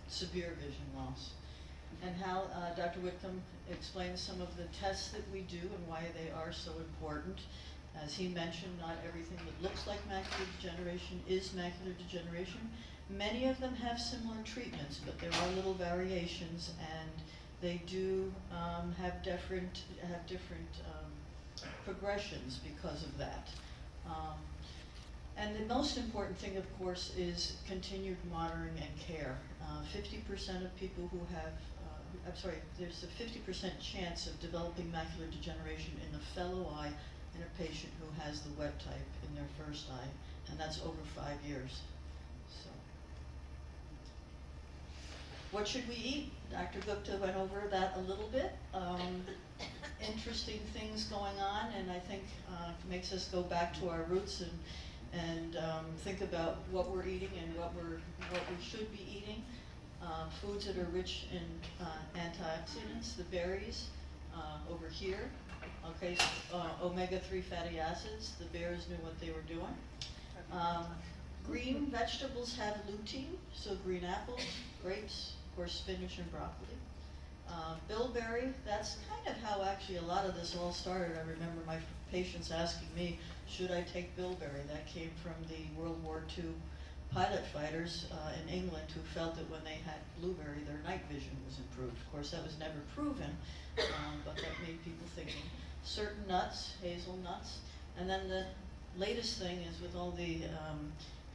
severe vision loss. And how Dr. Whitcomb explains some of the tests that we do and why they are so important. As he mentioned, not everything that looks like macular degeneration is macular degeneration. Many of them have similar treatments, but there are little variations, and they do have different progressions because of that. And the most important thing, of course, is continued monitoring and care. 50% of people who have there's a 50% chance of developing macular degeneration in a fellow eye in a patient who has the wet type in their first eye, and that's over 5 years. So, what should we eat? Dr. Gupta went over that a little bit. Interesting things going on, and I think makes us go back to our roots and think about what we're eating and what we should be eating. Foods that are rich in antioxidants, the berries over here. Okay, omega-3 fatty acids, the bears knew what they were doing. Green vegetables have lutein, so green apples, grapes, of course spinach and broccoli. Bilberry, that's kind of how actually a lot of this all started. I remember my patients asking me, should I take bilberry? That came from the World War II pilot fighters in England who felt that when they had blueberry, their night vision was improved. Of course, that was never proven, but that made people thinking. Certain nuts, hazelnuts, and then the latest thing is with all the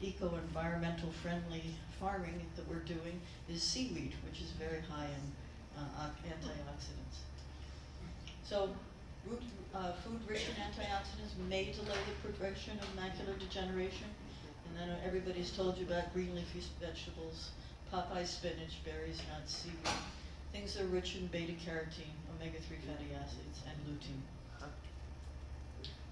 eco-environmental friendly farming that we're doing is seaweed, which is very high in antioxidants. So food rich in antioxidants may delay the progression of macular degeneration. And then everybody's told you about green leafy vegetables, Popeye spinach, berries, nuts, seaweed. Things that are rich in beta-carotene, omega-3 fatty acids, and lutein.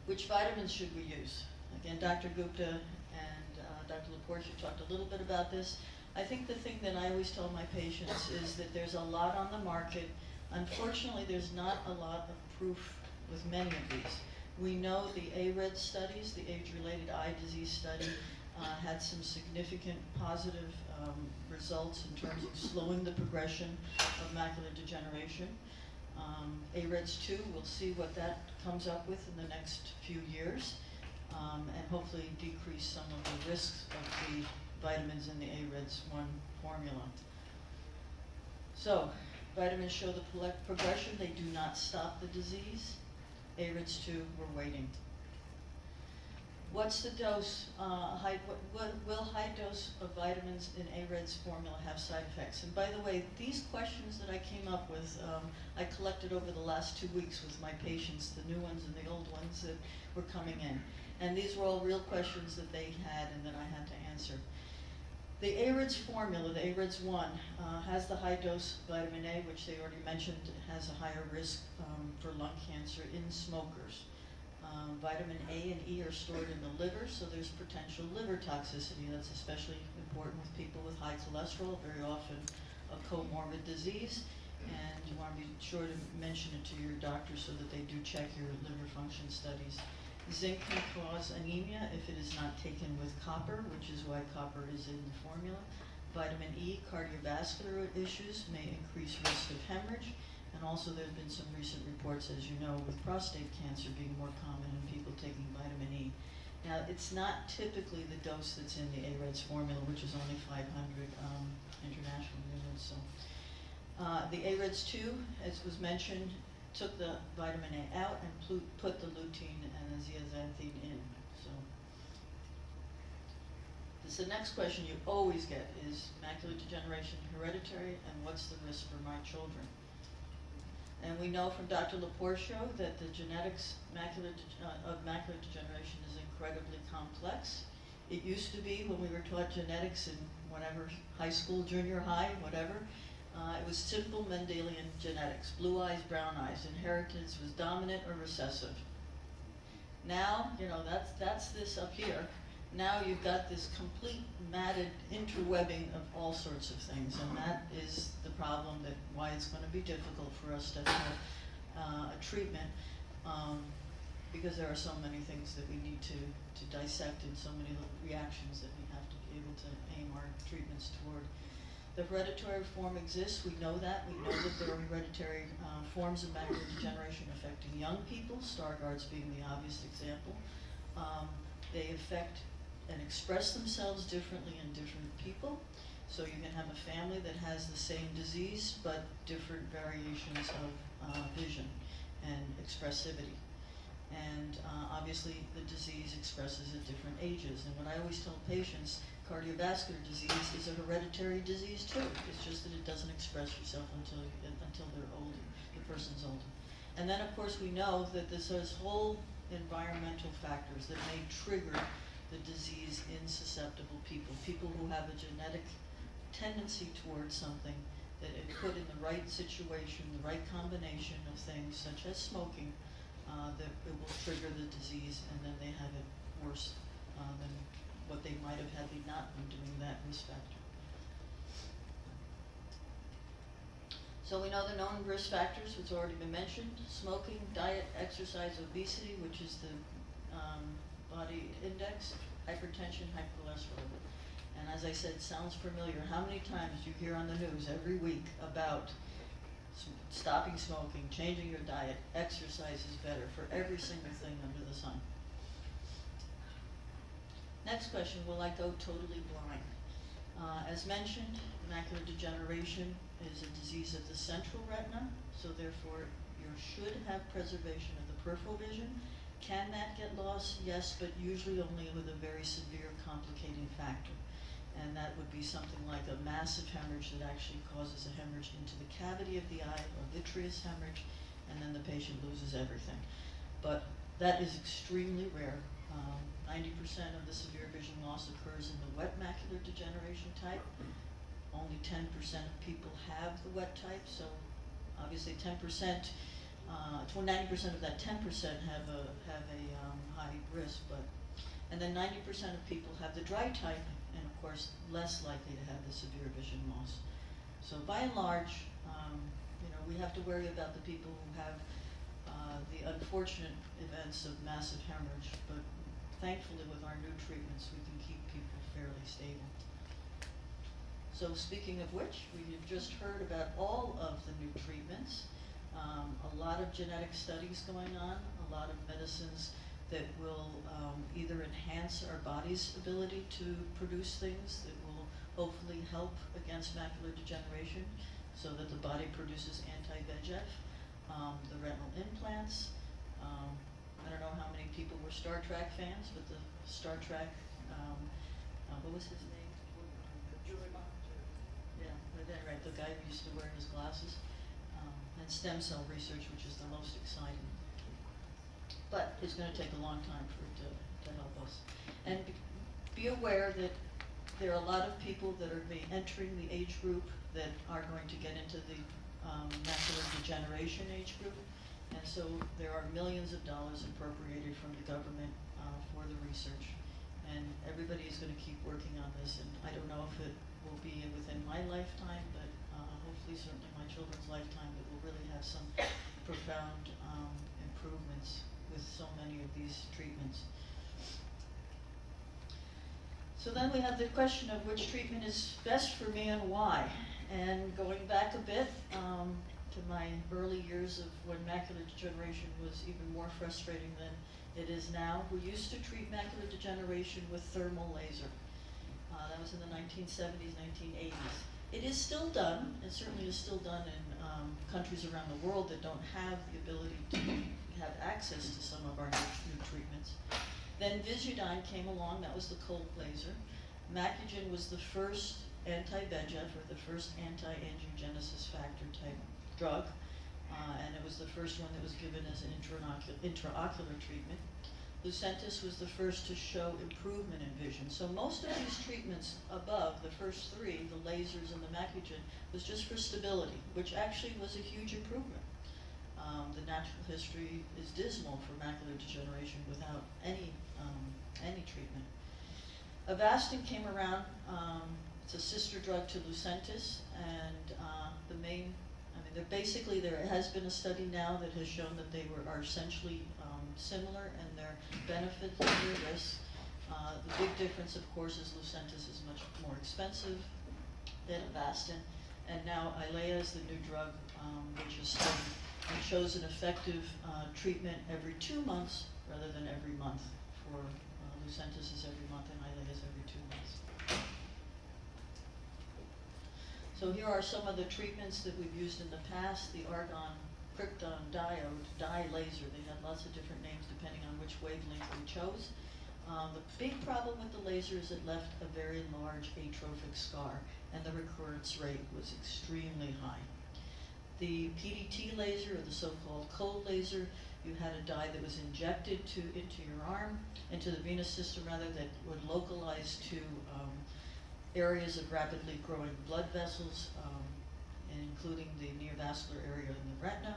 Which vitamins should we use? Again, Dr. Gupta and Dr. Laporte, you talked a little bit about this. I think the thing that I always tell my patients is that there's a lot on the market. Unfortunately, there's not a lot of proof with many of these. We know the ARED studies, the age-related eye disease study, had some significant positive results in terms of slowing the progression of macular degeneration. AREDS 2, we'll see what that comes up with in the next few years, and hopefully decrease some of the risks of the vitamins in the AREDS 1 formula. So, vitamins show the progression, they do not stop the disease. AREDS 2, we're waiting. What's the dose? Will high dose of vitamins in AREDS formula have side effects? And by the way, these questions that I came up with, I collected over the last 2 weeks with my patients, the new ones and the old ones that were coming in. And these were all real questions that they had and that I had to answer. The AREDS formula, the AREDS 1, has the high dose vitamin A, which they already mentioned has a higher risk for lung cancer in smokers. Vitamin A and E are stored in the liver, so there's potential liver toxicity. That's especially important with people with high cholesterol, very often a comorbid disease, and you want to be sure to mention it to your doctor so that they do check your liver function studies. Zinc can cause anemia if it is not taken with copper, which is why copper is in the formula. Vitamin E, cardiovascular issues may increase risk of hemorrhage. And also there's been some recent reports, as you know, with prostate cancer being more common in people taking vitamin E. Now, it's not typically the dose that's in the AREDS formula, which is only 500 international units. So, the AREDS 2, as was mentioned, took the vitamin A out and put the lutein and the zeaxanthine in. So the next question you always get is macular degeneration hereditary, and what's the risk for my children? And we know from Dr. Laporcio that the genetics of macular degeneration is incredibly complex. It used to be, when we were taught genetics in whatever, high school, junior high, whatever, it was simple Mendelian genetics: blue eyes, brown eyes. Inheritance was dominant or recessive. Now, you know, that's this up here. Now you've got this complete matted interwebbing of all sorts of things, and that is the problem, that why it's going to be difficult for us to have a treatment, because there are so many things that we need to dissect, and so many reactions that we have to be able to aim our treatments toward. The hereditary form exists, we know that. We know that there are hereditary forms of macular degeneration affecting young people, Stargardt's being the obvious example. They affect and express themselves differently in different people. So you can have a family that has the same disease, but different variations of vision and expressivity. And obviously the disease expresses at different ages. And what I always tell patients, cardiovascular disease is a hereditary disease too. It's just that it doesn't express itself until they're older, the person's older. And then of course we know that there's whole environmental factors that may trigger the disease in susceptible people. People who have a genetic tendency towards something, that if put in the right situation, the right combination of things such as smoking, that it will trigger the disease, and then they have it worse than what they might have had they not been doing that risk factor. So we know the known risk factors, which has already been mentioned: smoking, diet, exercise, obesity, which is the body index, hypertension, hypercholesterol. And as I said, sounds familiar. How many times do you hear on the news every week about stopping smoking, changing your diet, exercise is better, for every single thing under the sun? Next question, will I go totally blind? As mentioned, macular degeneration is a disease of the central retina, so therefore you should have preservation of the peripheral vision. Can that get lost? Yes, but usually only with a very severe complicating factor. And that would be something like a massive hemorrhage that actually causes a hemorrhage into the cavity of the eye, or vitreous hemorrhage, and then the patient loses everything. But that is extremely rare. 90% of the severe vision loss occurs in the wet macular degeneration type. Only 10% of people have the wet type, so obviously 10%, 90% of that 10% have a high risk, and then 90% of people have the dry type, and of course less likely to have the severe vision loss. So by and large, you know, we have to worry about the people who have the unfortunate events of massive hemorrhage, but thankfully with our new treatments we can keep people fairly stable. So speaking of which, we've just heard about all of the new treatments. A lot of genetic studies going on, a lot of medicines that will either enhance our body's ability to produce things that will hopefully help against macular degeneration, so that the body produces anti-VEGF, the retinal implants. I don't know how many people were Star Trek fans, but the Star Trek, what was his name? Yeah, right, the guy who used to wear his glasses. And stem cell research, which is the most exciting. But it's going to take a long time for it to help us. And be aware that there are a lot of people that are entering the age group that are going to get into the macular degeneration age group. And so there are millions of dollars appropriated from the government for the research. And everybody is going to keep working on this. And I don't know if it will be within my lifetime, but hopefully certainly my children's lifetime, that will really have some profound improvements with so many of these treatments. So then we have the question of which treatment is best for me and why. And going back a bit to my early years of when macular degeneration was even more frustrating than it is now, we used to treat macular degeneration with thermal laser. That was in the 1970s, 1980s. It is still done, it certainly is still done in countries around the world that don't have the ability to have access to some of our new treatments. Then Visudyne came along, that was the cold laser. Macugen was the first anti-VEGF, or the first anti-angiogenesis factor type drug, and it was the first one that was given as an intraocular treatment. Lucentis was the first to show improvement in vision. So most of these treatments above, the first three, the lasers and the Macugen, was just for stability, which actually was a huge improvement. The natural history is dismal for macular degeneration without any treatment. Avastin came around. It's a sister drug to Lucentis, and basically there has been a study now that has shown that they are essentially similar in their benefits and their risks. The big difference, of course, is Lucentis is much more expensive than Avastin, and now Eylea is the new drug, which is studied and shows an effective treatment every 2 months rather than every month. For Lucentis is every month and Eylea is every 2 months. So here are some of the treatments that we've used in the past. The argon krypton diode dye laser. They had lots of different names depending on which wavelength we chose. The big problem with the laser is it left a very large atrophic scar, and the recurrence rate was extremely high. The PDT laser, or the so-called cold laser, you had a dye that was injected into your arm, into the venous system rather, that would localize to areas of rapidly growing blood vessels, including the neovascular area in the retina.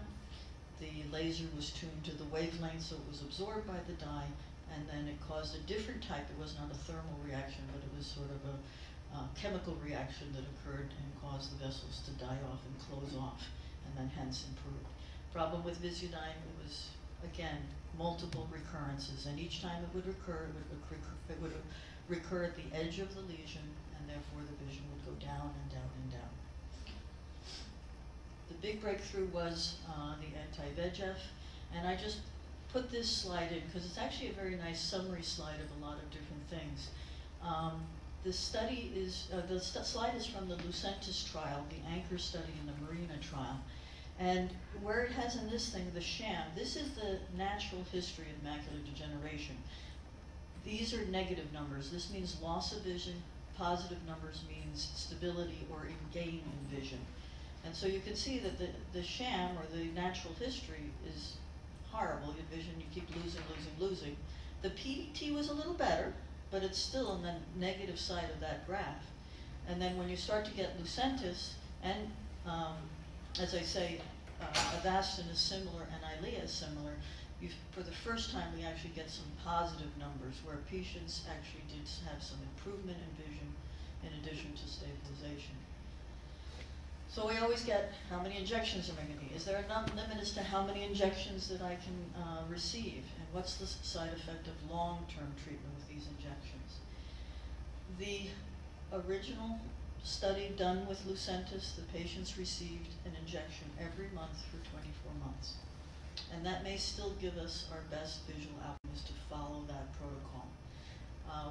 The laser was tuned to the wavelength, so it was absorbed by the dye, and then it caused a different type. It was not a thermal reaction, but it was sort of a chemical reaction that occurred and caused the vessels to die off and close off, and then hence improved. Problem with Visudyne, it was, again, multiple recurrences, and each time it would recur, it would recur at the edge of the lesion, and therefore the vision would go down and down and down. The big breakthrough was the anti-VEGF, and I just put this slide in because it's actually a very nice summary slide of a lot of different things. The study is, slide is from the Lucentis trial, the anchor study in the Marina trial. And where it has in this thing, the sham, this is the natural history of macular degeneration. These are negative numbers. This means loss of vision. Positive numbers means stability or gain in vision. And so you can see that the sham, or the natural history, is horrible. Your vision, you keep losing. The PDT was a little better, but it's still on the negative side of that graph. And then when you start to get Lucentis, and as I say, Avastin is similar and Eylea is similar, for the first time we actually get some positive numbers where patients actually did have some improvement in vision in addition to stabilization. So we always get, how many injections am I going to need? Is there a limit as to how many injections that I can receive? And what's the side effect of long-term treatment with these injections? The original study done with Lucentis, the patients received an injection every month for 24 months. And that may still give us our best visual outcomes to follow that protocol.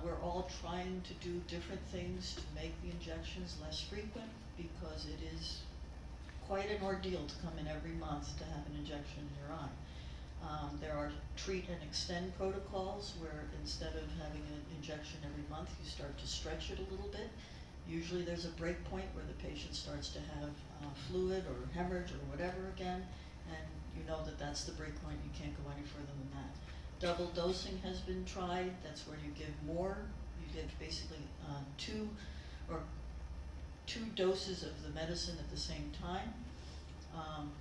We're all trying to do different things to make the injections less frequent, because it is quite an ordeal to come in every month to have an injection in your eye. There are treat and extend protocols where instead of having an injection every month, you start to stretch it a little bit. Usually there's a break point where the patient starts to have fluid or hemorrhage or whatever again, and you know that that's the break point. You can't go any further than that. Double dosing has been tried. That's where you give more. You give basically two doses of the medicine at the same time.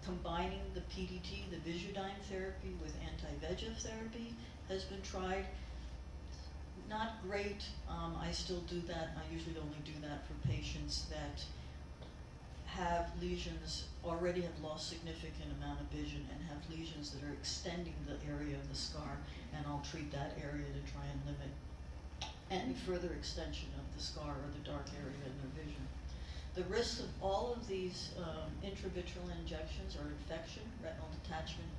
Combining the PDT, the Visudyne therapy, with anti-VEGF therapy has been tried. Not great. I still do that. I usually only do that for patients that have lesions, already have lost significant amount of vision and have lesions that are extending the area of the scar, and I'll treat that area to try and limit any further extension of the scar or the dark area in their vision. The risks of all of these intravitreal injections are infection, retinal detachment,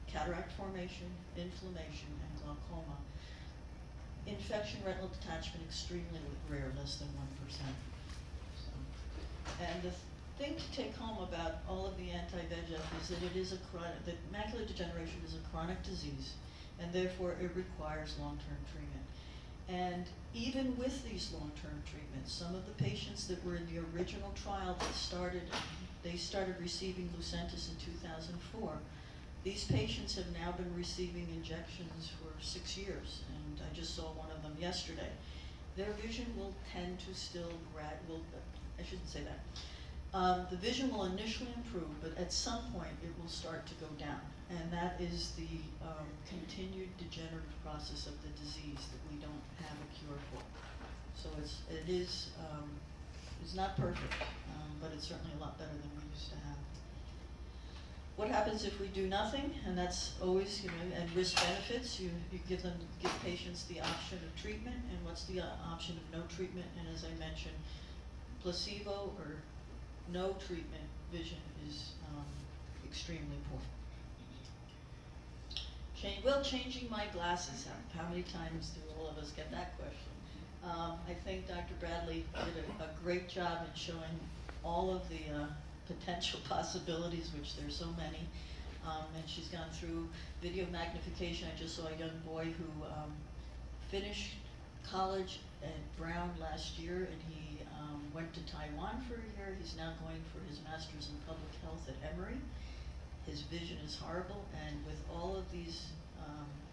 cataract formation, inflammation, and glaucoma. Infection, retinal detachment, extremely rare, less than 1%. So, And the thing to take home about all of the anti-VEGF is that it is that macular degeneration is a chronic disease, and therefore it requires long-term treatment. And even with these long-term treatments, some of the patients that were in the original trial that started receiving Lucentis in 2004. These patients have now been receiving injections for 6 years, and I just saw one of them yesterday. Their vision will tend to still I shouldn't say that. The vision will initially improve, but at some point it will start to go down. And that is the continued degenerative process of the disease that we don't have a cure for. So it's not perfect, but it's certainly a lot better than we used to have. What happens if we do nothing? And that's always, and risk benefits. You give patients the option of treatment, and what's the option of no treatment? And as I mentioned, placebo or no treatment vision is extremely poor. Will changing my glasses help? How many times do all of us get that question? I think Dr. Bradley did a great job in showing all of the potential possibilities, which there's so many. And she's gone through video magnification. I just saw a young boy who finished college at Brown last year, and he went to Taiwan for a year. He's now going for his master's in public health at Emory. His vision is horrible, and with all of these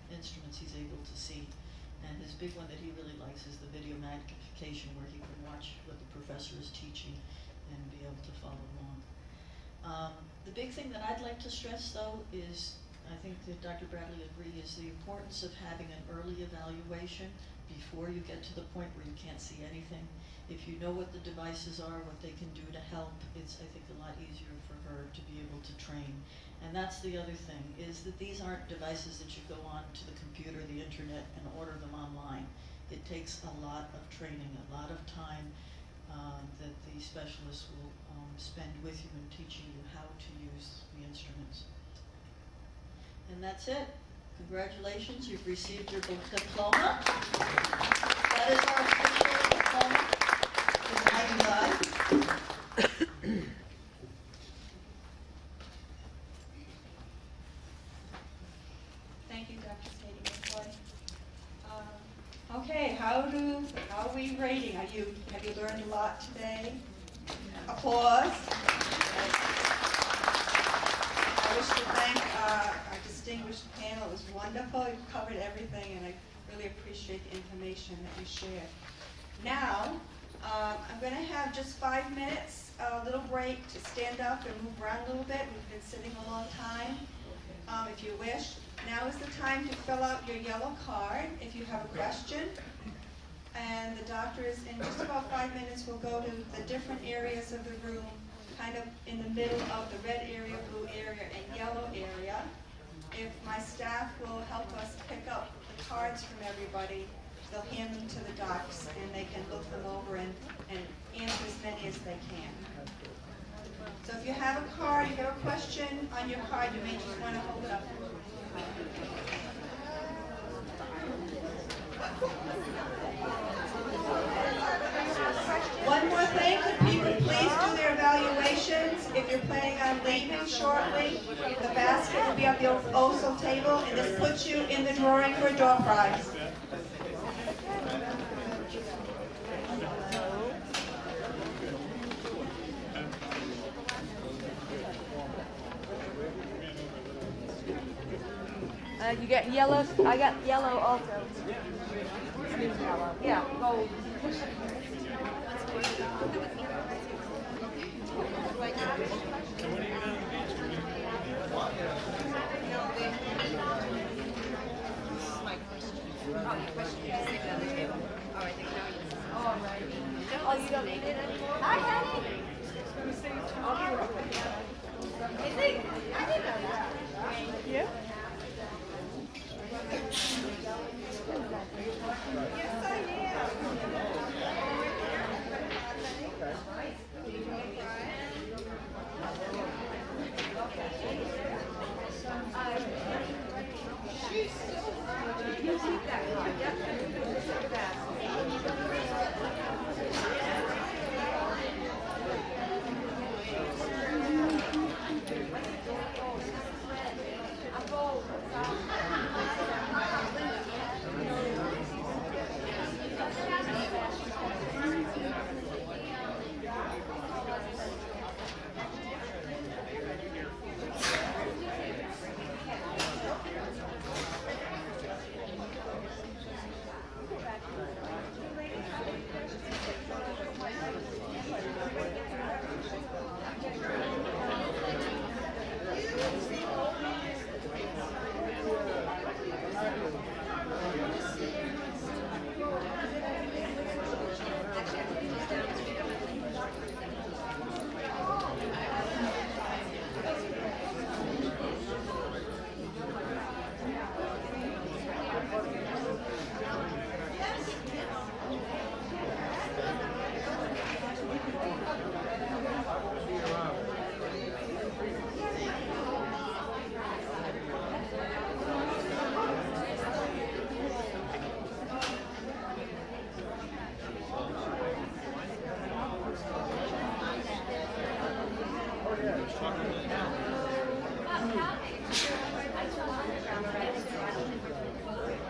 instruments, he's able to see. And his big one that he really likes is the video magnification, where he can watch what the professor is teaching and be able to follow along. The big thing that I'd like to stress, though, is, I think that Dr. Bradley agreed, is the importance of having an early evaluation before you get to the point where you can't see anything. If you know what the devices are, what they can do to help, it's, I think, a lot easier for her to be able to train. And that's the other thing, is that these aren't devices that you go on to the computer, the internet, and order them online. It takes a lot of training, a lot of time that the specialists will spend with you in teaching you how to use the instruments. And that's it. Congratulations, you've received your diploma. That is our official diploma. Thank you, Dr. Sadie McCoy. Okay, how are we rating? Have you learned a lot today? Applause. I wish to thank our distinguished panel. It was wonderful. You covered everything, and I really appreciate the information that you shared. Now, I'm going to have just 5 minutes, a little break to stand up and move around a little bit. We've been sitting a long time. If you wish, now is the time to fill out your yellow card if you have a question. And the doctor is, in just about 5 minutes, will go to the different areas of the room, kind of in the middle of the red area, blue area, and yellow area. If my staff will help us pick up the cards from everybody, they'll hand them to the docs, and they can look them over and answer as many as they can. So if you have a card, you have a question on your card, you may just want to hold it up. One more thing, could people please do their evaluations? If you're planning on leaving shortly, the basket will be at the OSO table, and this puts you in the drawing for a door prize. You get yellow. I got yellow also. Yellow. Yeah, gold. Oh, you don't need it anymore? Hi, honey. I didn't know that. Yeah. Yes, I am. You keep that card. Yep. Look at that.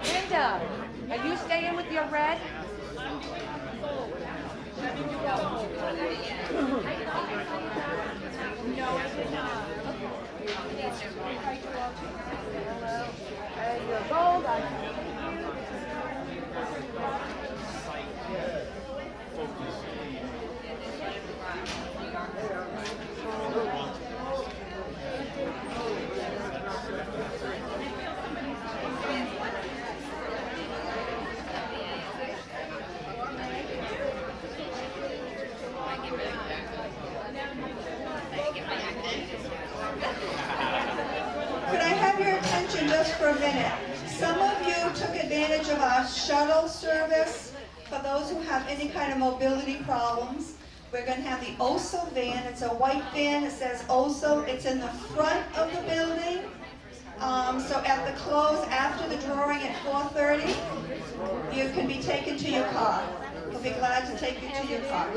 Linda, are you staying with your red? No, I did not. And your gold, Could I have your attention just for a minute? Some of you took advantage of our shuttle service. For those who have any kind of mobility problems, we're going to have the OSO van. It's a white van. It says OSO. It's in the front of the building. So at the close, after the drawing at 4:30, you can be taken to your car. We'll be glad to take you to your car.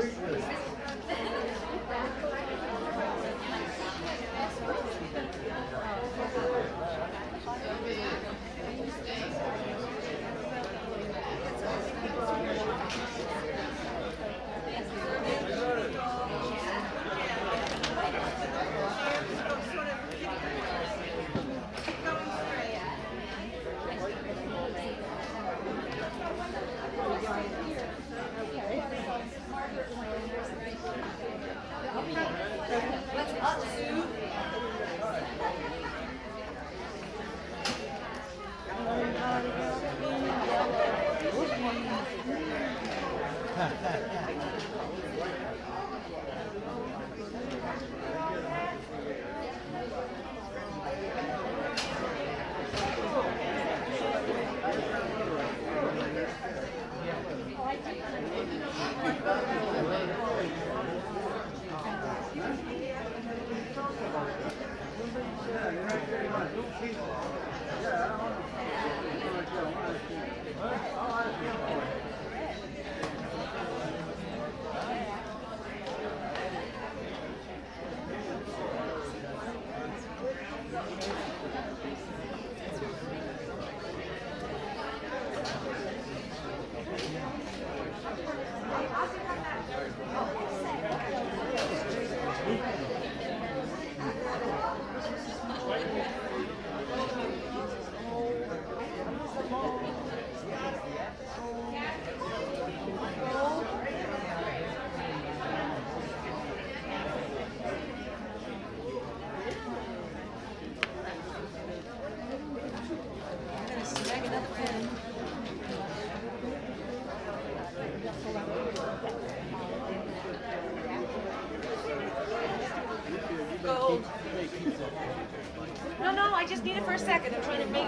No, I just need it for a second. I'm trying to make.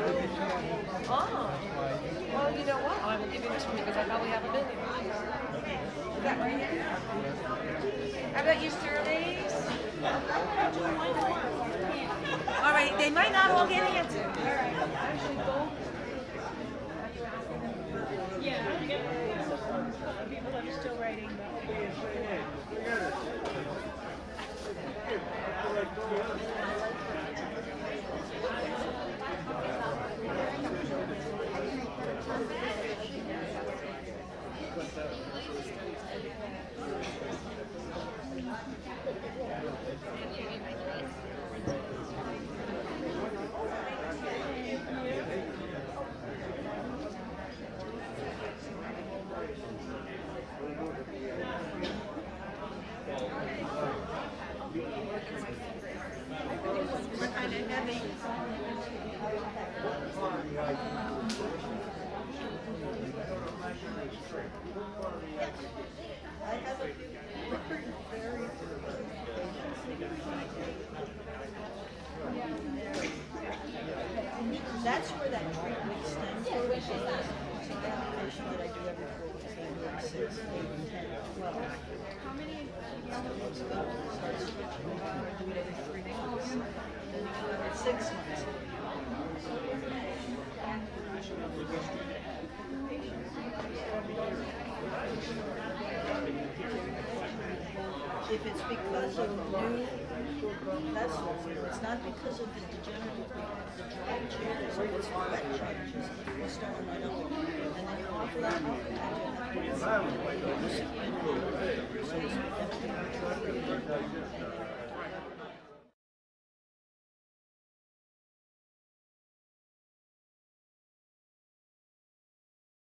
Oh. Well, you know what? I will give you this one because I probably have a million. Is that right here? How about your surveys? All right, they might not all get answered. All right. Actually, go. Yeah, I get people that are still writing. That's where that treatment stems from. Which is that application that I do every 4 weeks, January 6th, 8, 10, 12. How many elements go to start switching? I do it every 3 months. And then you do it every 6 months. if it's because of new vessels, if it's not because of the degenerative, the dry changes, or it's wet changes, we'll start to run up. And then oftentimes you have to